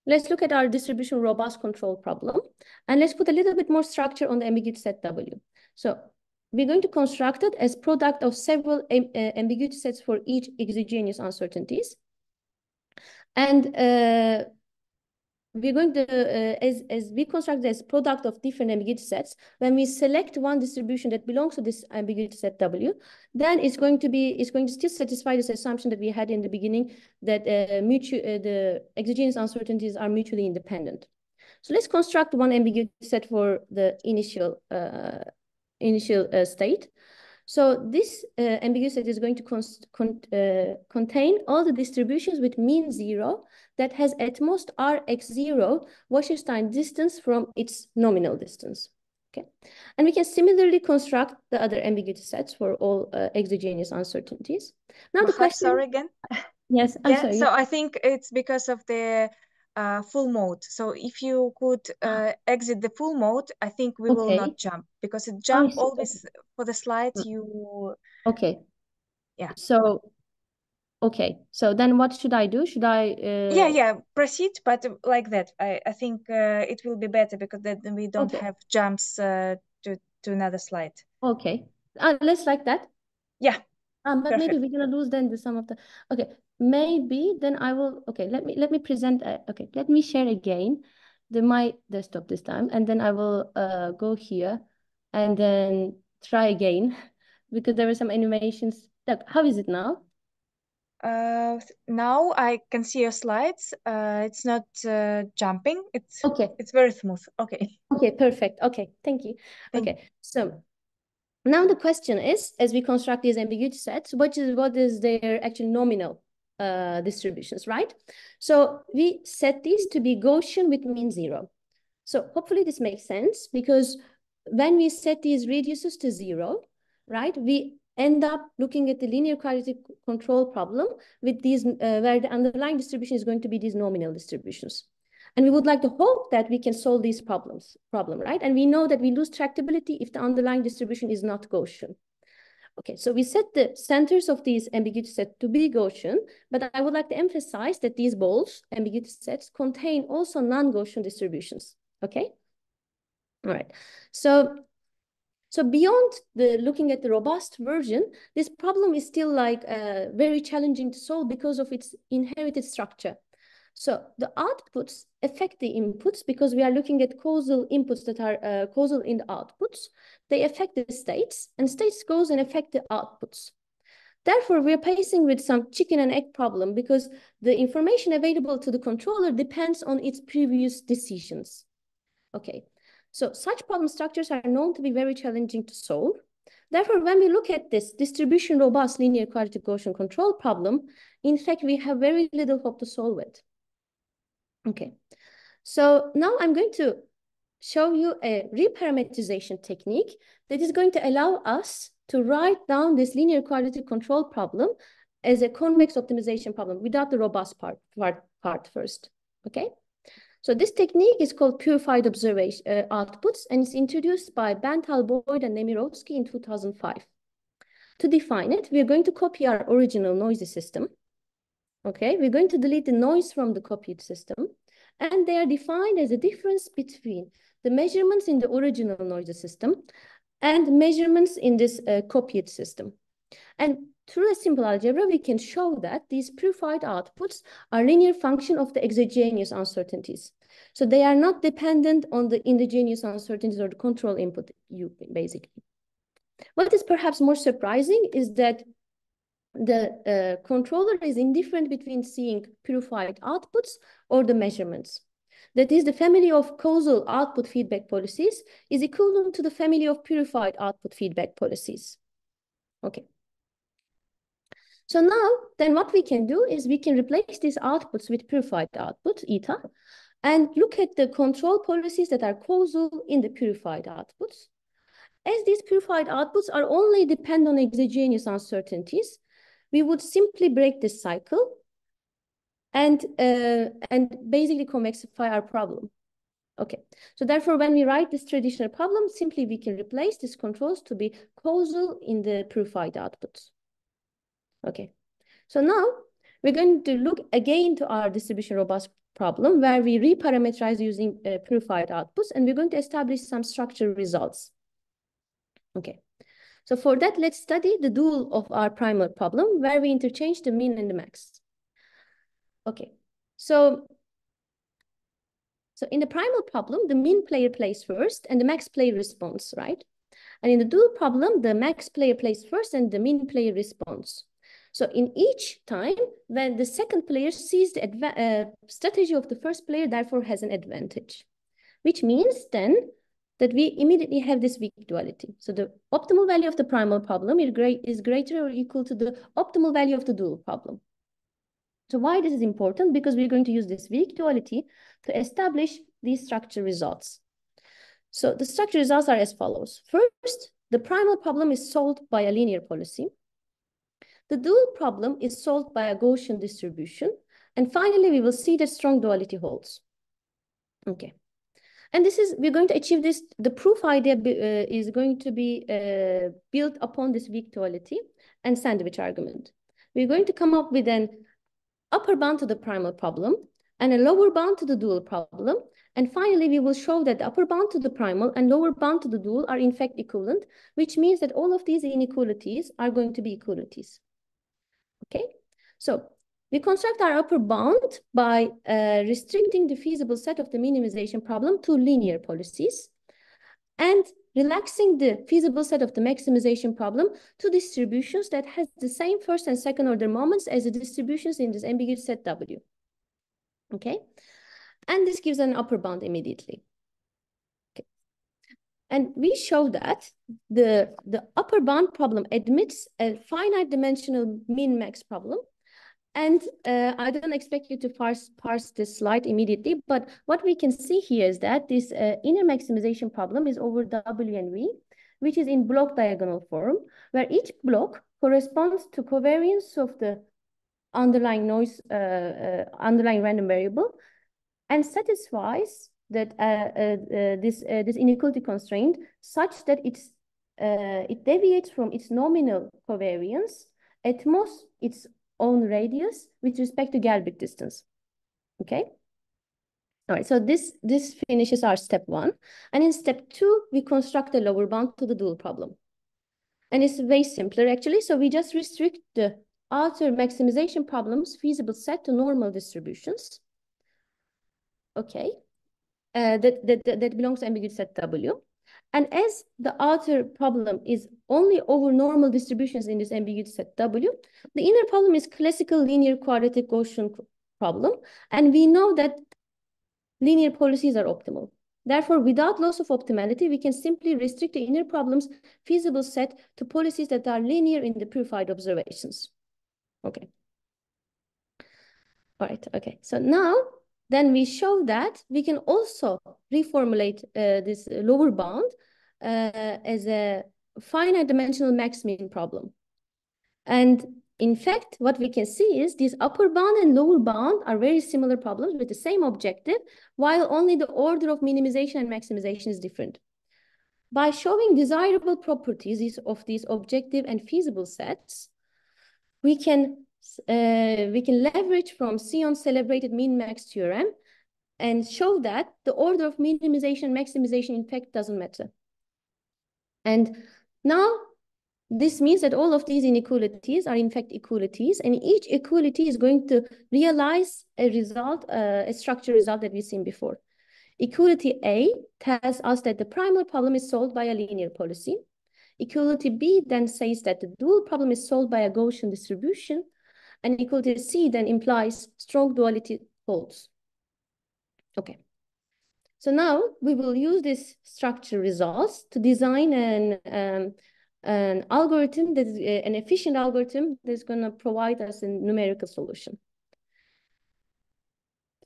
let's look at our distribution robust control problem, and let's put a little bit more structure on the ambiguity set W. So we're going to construct it as product of several ambiguity sets for each exogenous uncertainties. And we're going to, as we construct this product of different ambiguity sets, when we select one distribution that belongs to this ambiguity set W, then it's going to still satisfy this assumption that we had in the beginning that the exogenous uncertainties are mutually independent. So let's construct one ambiguity set for the initial state. So this ambiguity set is going to contain all the distributions with mean 0 that has at most Rx0 Wasserstein distance from its nominal distance. Okay, and we can similarly construct the other ambiguity sets for all exogenous uncertainties. Now the question. Sorry again. Yes, I'm sorry. So I think it's because of the full mode. So if you could exit the full mode, I think we will not jump, because it jump always for the slides you. Okay. Yeah. So, okay. So then what should I do? Should I? Yeah, proceed, but like that. I think it will be better, because then we don't have jumps to another slide. Okay. Let's like that. Yeah. But perfect. maybe we're gonna lose then the sum of the. Okay. Maybe then I will. Okay. Let me present. Okay. Let me share again my desktop this time, and then I will go here, and then try again, because there were some animations. Look, how is it now? Now I can see your slides. It's not jumping. It's very smooth. Okay. Okay, perfect. Okay, thank you. Okay, so now the question is, as we construct these ambiguity sets, what is their actual nominal distributions, right? So we set these to be Gaussian with mean 0. So hopefully this makes sense, because when we set these radiuses to 0, right, we end up looking at the linear quadratic control problem with these, where the underlying distribution is going to be these nominal distributions. And we would like to hope that we can solve these problem, right? And we know that we lose tractability if the underlying distribution is not Gaussian. Okay, so we set the centers of these ambiguity sets to be Gaussian, but I would like to emphasize that these balls, ambiguity sets, contain also non-Gaussian distributions. Okay, all right. So beyond looking at the robust version, this problem is still like very challenging to solve because of its inherited structure. So the outputs affect the inputs because we are looking at causal inputs that are causal in the outputs. They affect the states, and states goes and affect the outputs. Therefore, we're facing with some chicken and egg problem because the information available to the controller depends on its previous decisions. Okay, so such problem structures are known to be very challenging to solve. Therefore, when we look at this distribution robust linear quadratic Gaussian control problem, in fact, we have very little hope to solve it. Okay, so now I'm going to show you a reparametrization technique that is going to allow us to write down this linear quadratic control problem as a convex optimization problem without the robust part first, okay? So this technique is called purified observation outputs, and it's introduced by Benthal, Boyd, and Nemirovsky in 2005. To define it, we're going to copy our original noisy system. Okay, we're going to delete the noise from the copied system, and they are defined as a difference between the measurements in the original noisy system and measurements in this copied system. And through a simple algebra, we can show that these purified outputs are linear function of the exogenous uncertainties. So they are not dependent on the endogenous uncertainties or the control input, basically. What is perhaps more surprising is that the controller is indifferent between seeing purified outputs or the measurements. That is, the family of causal output feedback policies is equivalent to the family of purified output feedback policies. Okay. So now, then what we can do is we can replace these outputs with purified output, eta, and look at the control policies that are causal in the purified outputs. As these purified outputs are only depend on exogenous uncertainties, we would simply break this cycle and basically convexify our problem. Okay, so therefore, when we write this traditional problem, simply we can replace these controls to be causal in the purified outputs. Okay, so now we're going to look again to our distribution robust problem where we reparameterize using purified outputs, and we're going to establish some structural results. Okay. So for that, let's study the dual of our primal problem where we interchange the min and the max. Okay, so in the primal problem, the min player plays first and the max player responds, right? And in the dual problem, the max player plays first and the min player responds. So in each time, when the second player sees the strategy of the first player, therefore has an advantage, which means then that we immediately have this weak duality. So the optimal value of the primal problem is greater or equal to the optimal value of the dual problem. So why this is important? Because we're going to use this weak duality to establish these structure results. So the structure results are as follows. First, the primal problem is solved by a linear policy. The dual problem is solved by a Gaussian distribution. And finally, we will see that strong duality holds. Okay. And we're going to achieve this. The proof idea is going to be built upon this weak duality and sandwich argument. We're going to come up with an upper bound to the primal problem and a lower bound to the dual problem. And finally, we will show that the upper bound to the primal and lower bound to the dual are in fact equivalent, which means that all of these inequalities are going to be equalities. Okay, so we construct our upper bound by restricting the feasible set of the minimization problem to linear policies and relaxing the feasible set of the maximization problem to distributions that has the same first and second order moments as the distributions in this ambiguous set W. Okay, and this gives an upper bound immediately. Okay, and we show that the upper bound problem admits a finite dimensional min-max problem. And I don't expect you to parse this slide immediately, but what we can see here is that this inner maximization problem is over W and V, which is in block diagonal form, where each block corresponds to covariance of the underlying noise, underlying random variable, and satisfies that this inequality constraint such that it deviates from its nominal covariance at most its own radius with respect to Galbic distance. Okay. All right, so this finishes our step 1. And in step 2, we construct a lower bound to the dual problem. And it's way simpler actually. So we just restrict the outer maximization problem's feasible set to normal distributions. okay, that belongs to ambiguity set W. And as the outer problem is only over normal distributions in this ambiguity set W, the inner problem is classical linear quadratic Gaussian problem. And we know that linear policies are optimal. Therefore, without loss of optimality, we can simply restrict the inner problem's feasible set to policies that are linear in the purified observations. Okay. All right, okay. So now, then we show that we can also reformulate this lower bound as a finite dimensional max-min problem. And in fact, what we can see is these upper bound and lower bound are very similar problems with the same objective, while only the order of minimization and maximization is different. By showing desirable properties of these objective and feasible sets, we can leverage from Sion's celebrated min-max theorem and show that the order of minimization and maximization in fact doesn't matter. And now this means that all of these inequalities are in fact equalities, and each equality is going to realize a result, a structure result that we've seen before. Equality A tells us that the primal problem is solved by a linear policy. Equality B then says that the dual problem is solved by a Gaussian distribution, and equality C then implies strong duality holds. Okay. So now we will use this structure results to design an algorithm that is an efficient algorithm that's going to provide us a numerical solution.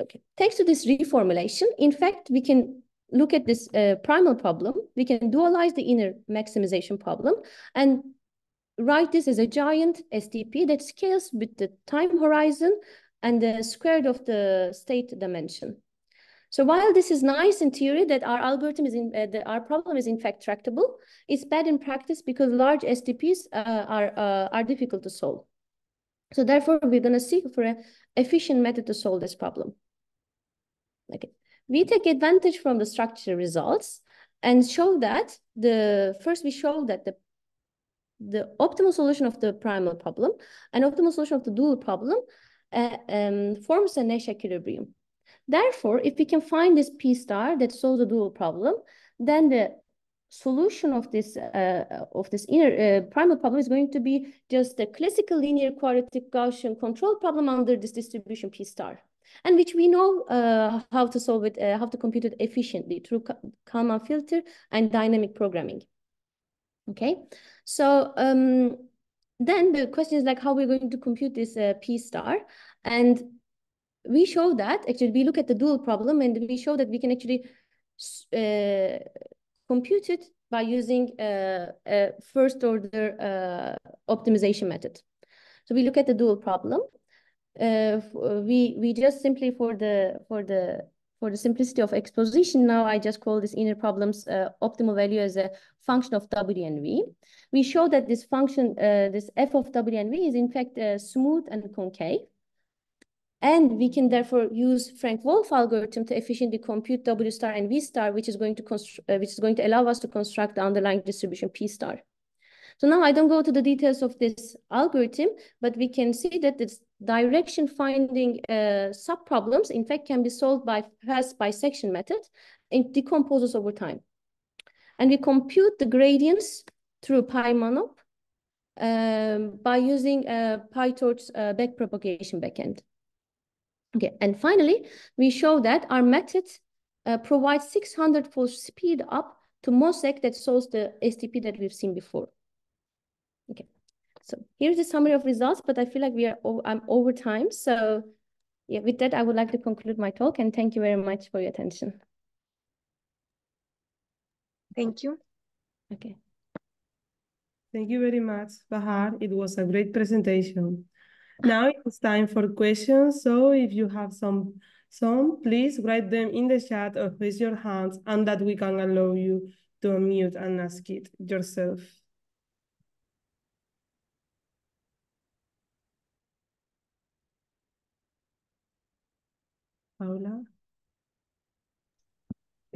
Okay. Thanks to this reformulation, in fact, we can look at this primal problem. We can dualize the inner maximization problem and write this as a giant STP that scales with the time horizon and the square root of the state dimension. So while this is nice in theory that our algorithm is our problem is in fact tractable, it's bad in practice because large STPs are difficult to solve. So therefore, we're going to seek for an efficient method to solve this problem. Okay. We take advantage from the structure results and show that first we show that the optimal solution of the primal problem and optimal solution of the dual problem forms a Nash equilibrium. Therefore, if we can find this P star that solves the dual problem, then the solution of this inner primal problem is going to be just a classical linear quadratic Gaussian control problem under this distribution P star, and which we know how to solve it, how to compute it efficiently through Kalman filter and dynamic programming. Okay, so then the question is like how we're going to compute this P star, and we show that actually we look at the dual problem and we show that we can actually compute it by using a first order optimization method. So we look at the dual problem. We just simply for the simplicity of exposition, now I just call this inner problem's optimal value as a function of W and V. We show that this function, this f of W and V is in fact smooth and concave. And we can therefore use Frank-Wolf algorithm to efficiently compute W star and V star, which is going to allow us to construct the underlying distribution P star. So now I don't go to the details of this algorithm, but we can see that this direction finding subproblems in fact can be solved by fast bisection method and decomposes over time. And we compute the gradients through PyMonop by using PyTorch's backpropagation backend. Okay, and finally, we show that our method provides 600-fold speed up to MOSEC that solves the STP that we've seen before. Okay, so here's the summary of results, but I feel like I'm over time. So yeah, with that, I would like to conclude my talk and thank you very much for your attention. Thank you. Okay. Thank you very much, Bahar. It was a great presentation. Now it's time for questions. So if you have some, please write them in the chat or raise your hands, and that we can allow you to unmute and ask it yourself. Paula?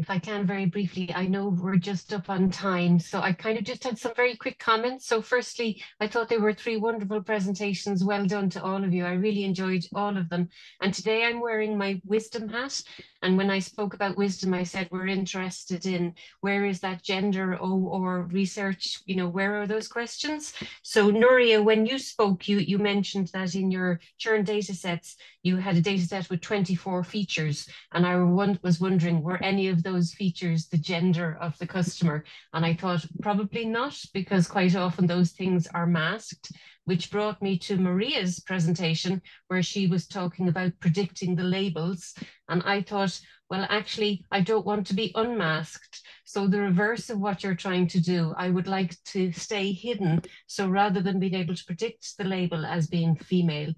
if I can very briefly, I know we're just up on time, so I kind of just had some very quick comments. So firstly, I thought they were 3 wonderful presentations. Well done to all of you. I really enjoyed all of them. And today I'm wearing my wisdom hat. And when I spoke about wisdom, I said we're interested in where is that gender or research, you know, where are those questions? So Nuria, when you spoke, you mentioned that in your churn data sets, you had a data set with 24 features. And I was wondering, were any of those features the gender of the customer? And I thought probably not, because quite often those things are masked, which brought me to Maria's presentation, where she was talking about predicting the labels. And I thought, well, actually, I don't want to be unmasked. So the reverse of what you're trying to do, I would like to stay hidden. So rather than being able to predict the label as being female,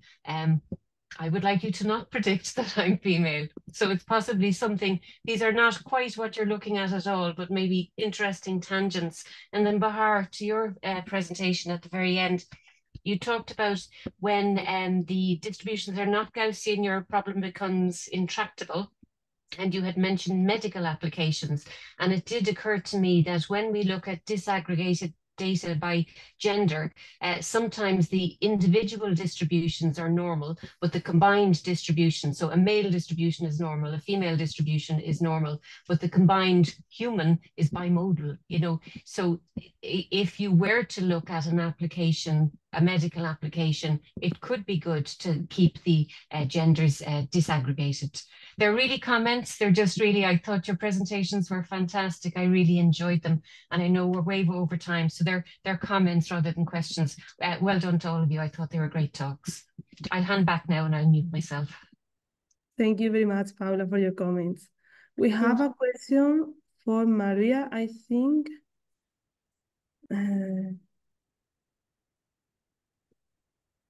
I would like you to not predict that I'm female. So it's possibly something, these are not quite what you're looking at all, but maybe interesting tangents. And then Bahar, to your presentation at the very end, you talked about when the distributions are not Gaussian, your problem becomes intractable. And you had mentioned medical applications. And it did occur to me that when we look at disaggregated data by gender, sometimes the individual distributions are normal, but the combined distribution, so a male distribution is normal, a female distribution is normal, but the combined human is bimodal, you know. So if you were to look at an application, a medical application, it could be good to keep the genders disaggregated. They're really comments. They're just really, I thought your presentations were fantastic. I really enjoyed them. And I know we're way over time. So they're comments rather than questions. Well done to all of you. I thought they were great talks. I'll hand back now and I'll mute myself. Thank you very much, Paula, for your comments. We have a question for Maria, I think.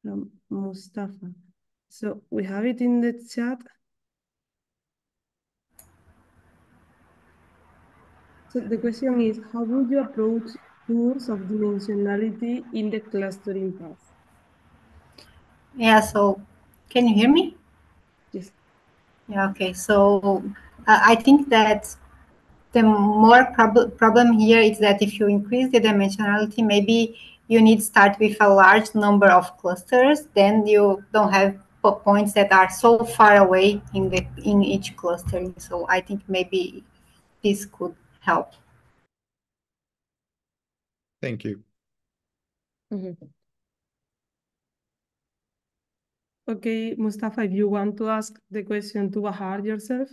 From Mustafa. So we have it in the chat. So the question is, how would you approach tools of dimensionality in the clustering path? Yeah, so can you hear me? Yes. Yeah, okay. So I think that the more problem here is that if you increase the dimensionality, maybe you need to start with a large number of clusters, then you don't have points that are so far away in each clustering. So I think maybe this could help. Thank you. Mm-hmm. Okay, Mustafa, if you want to ask the question to Bahar yourself.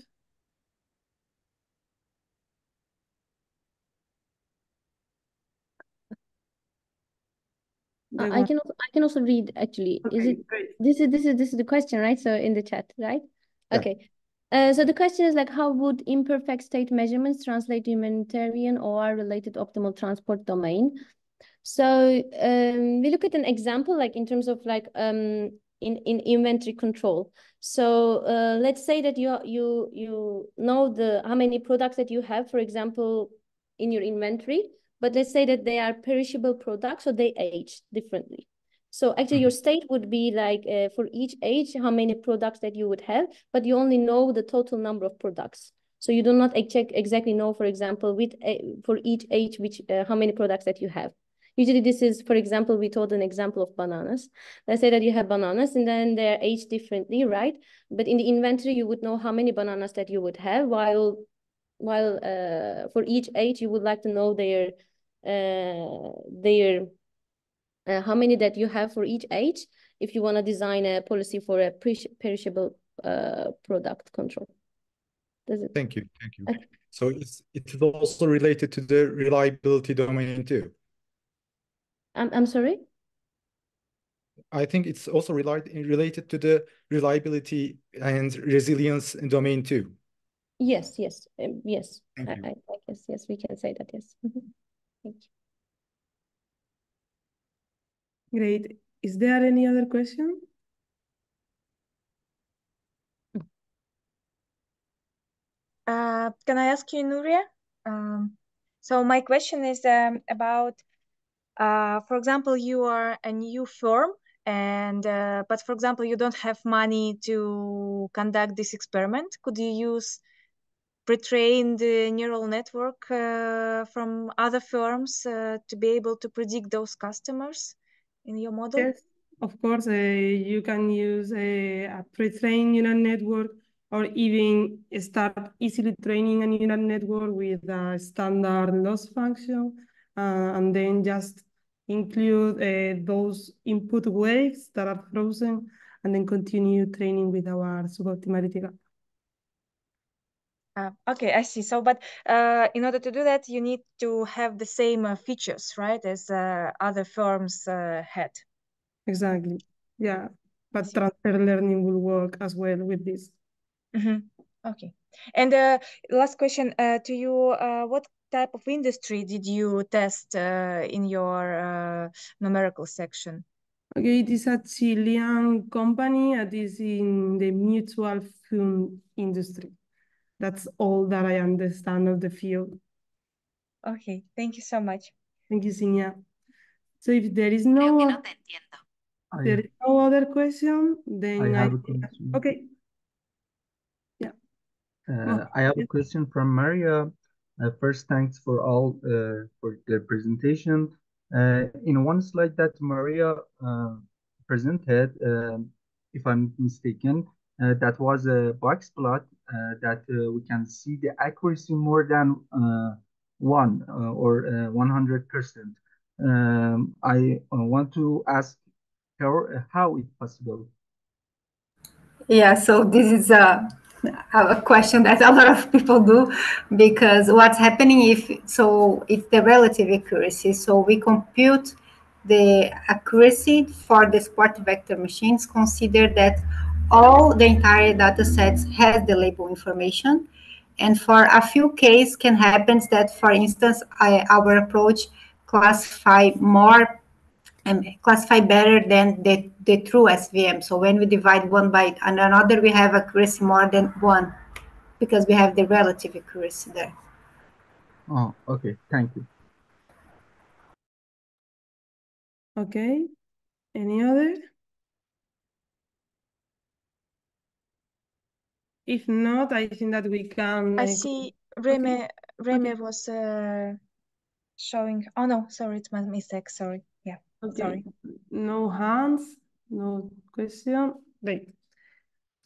I can also read actually. Okay, Is it great. this is the question, right? So in the chat, right? Yeah. Okay. So the question is like, how would imperfect state measurements translate to humanitarian or related optimal transport domain? So we look at an example like in terms of like in inventory control. So let's say that you know how many products that you have, for example, in your inventory, but let's say that they are perishable products, so they age differently. So actually your state would be like for each age, how many products that you would have, but you only know the total number of products. So you do not exactly know, for example, for each age, how many products that you have. Usually this is, for example, we told an example of bananas. Let's say that you have bananas and then they're aged differently, right? But in the inventory, you would know how many bananas that you would have, while for each age, you would like to know how many that you have for each age if you want to design a policy for a perishable product control. Thank you. Okay. So it is also related to the reliability domain too. I'm sorry? I think it's also related to the reliability and resilience domain too. Yes. Yes. Thank you. I guess, yes, we can say that, yes. Thank you. Great. Is there any other question? Can I ask you, Nuria? So my question is about, for example, you are a new firm, and but for example, you don't have money to conduct this experiment. Could you use pre-train the neural network from other firms to be able to predict those customers in your model? Yes, of course, you can use a pre-trained neural network or even start easily training a neural network with a standard loss function, and then just include those input waves that are frozen, and then continue training with our suboptimality gap. Okay, I see. So, but in order to do that, you need to have the same features, right, as other firms had. Exactly. Yeah, but transfer learning will work as well with this. Okay. And last question to you, what type of industry did you test in your numerical section? Okay, it is a Chilean company that is in the mutual fund industry. That's all that I understand of the field. Okay, thank you so much. Thank you, Sinia. So if there is no other question, then I have a question. Okay. Yeah. I have a question from Maria. First, thanks for all for the presentation. In one slide that Maria presented, if I'm not mistaken, that was a box plot that we can see the accuracy more than 1 or 100%. I want to ask her how it's possible. Yeah, so this is a question that a lot of people do, because what's happening it's the relative accuracy. So we compute the accuracy for the support vector machines, consider that all the entire data sets has the label information. And for a few cases can happen that, for instance, our approach classify better than the true SVM. So when we divide one by another, we have accuracy more than 1 because we have the relative accuracy there. Oh, okay. Thank you. Okay. Any other? If not, I think that we can. I see Reme was showing. Oh no, sorry, it's my mistake. Sorry. Yeah. Okay. Sorry. No hands, no question. Great.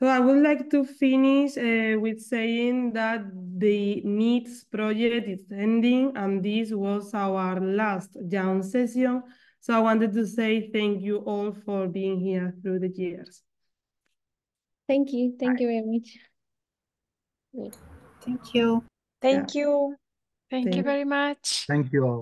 So I would like to finish with saying that the NeEDS project is ending, and this was our last jam session. So I wanted to say thank you all for being here through the years. Thank you. Thank you very much. Thank you. Thank you. Thank you very much. Thank you all.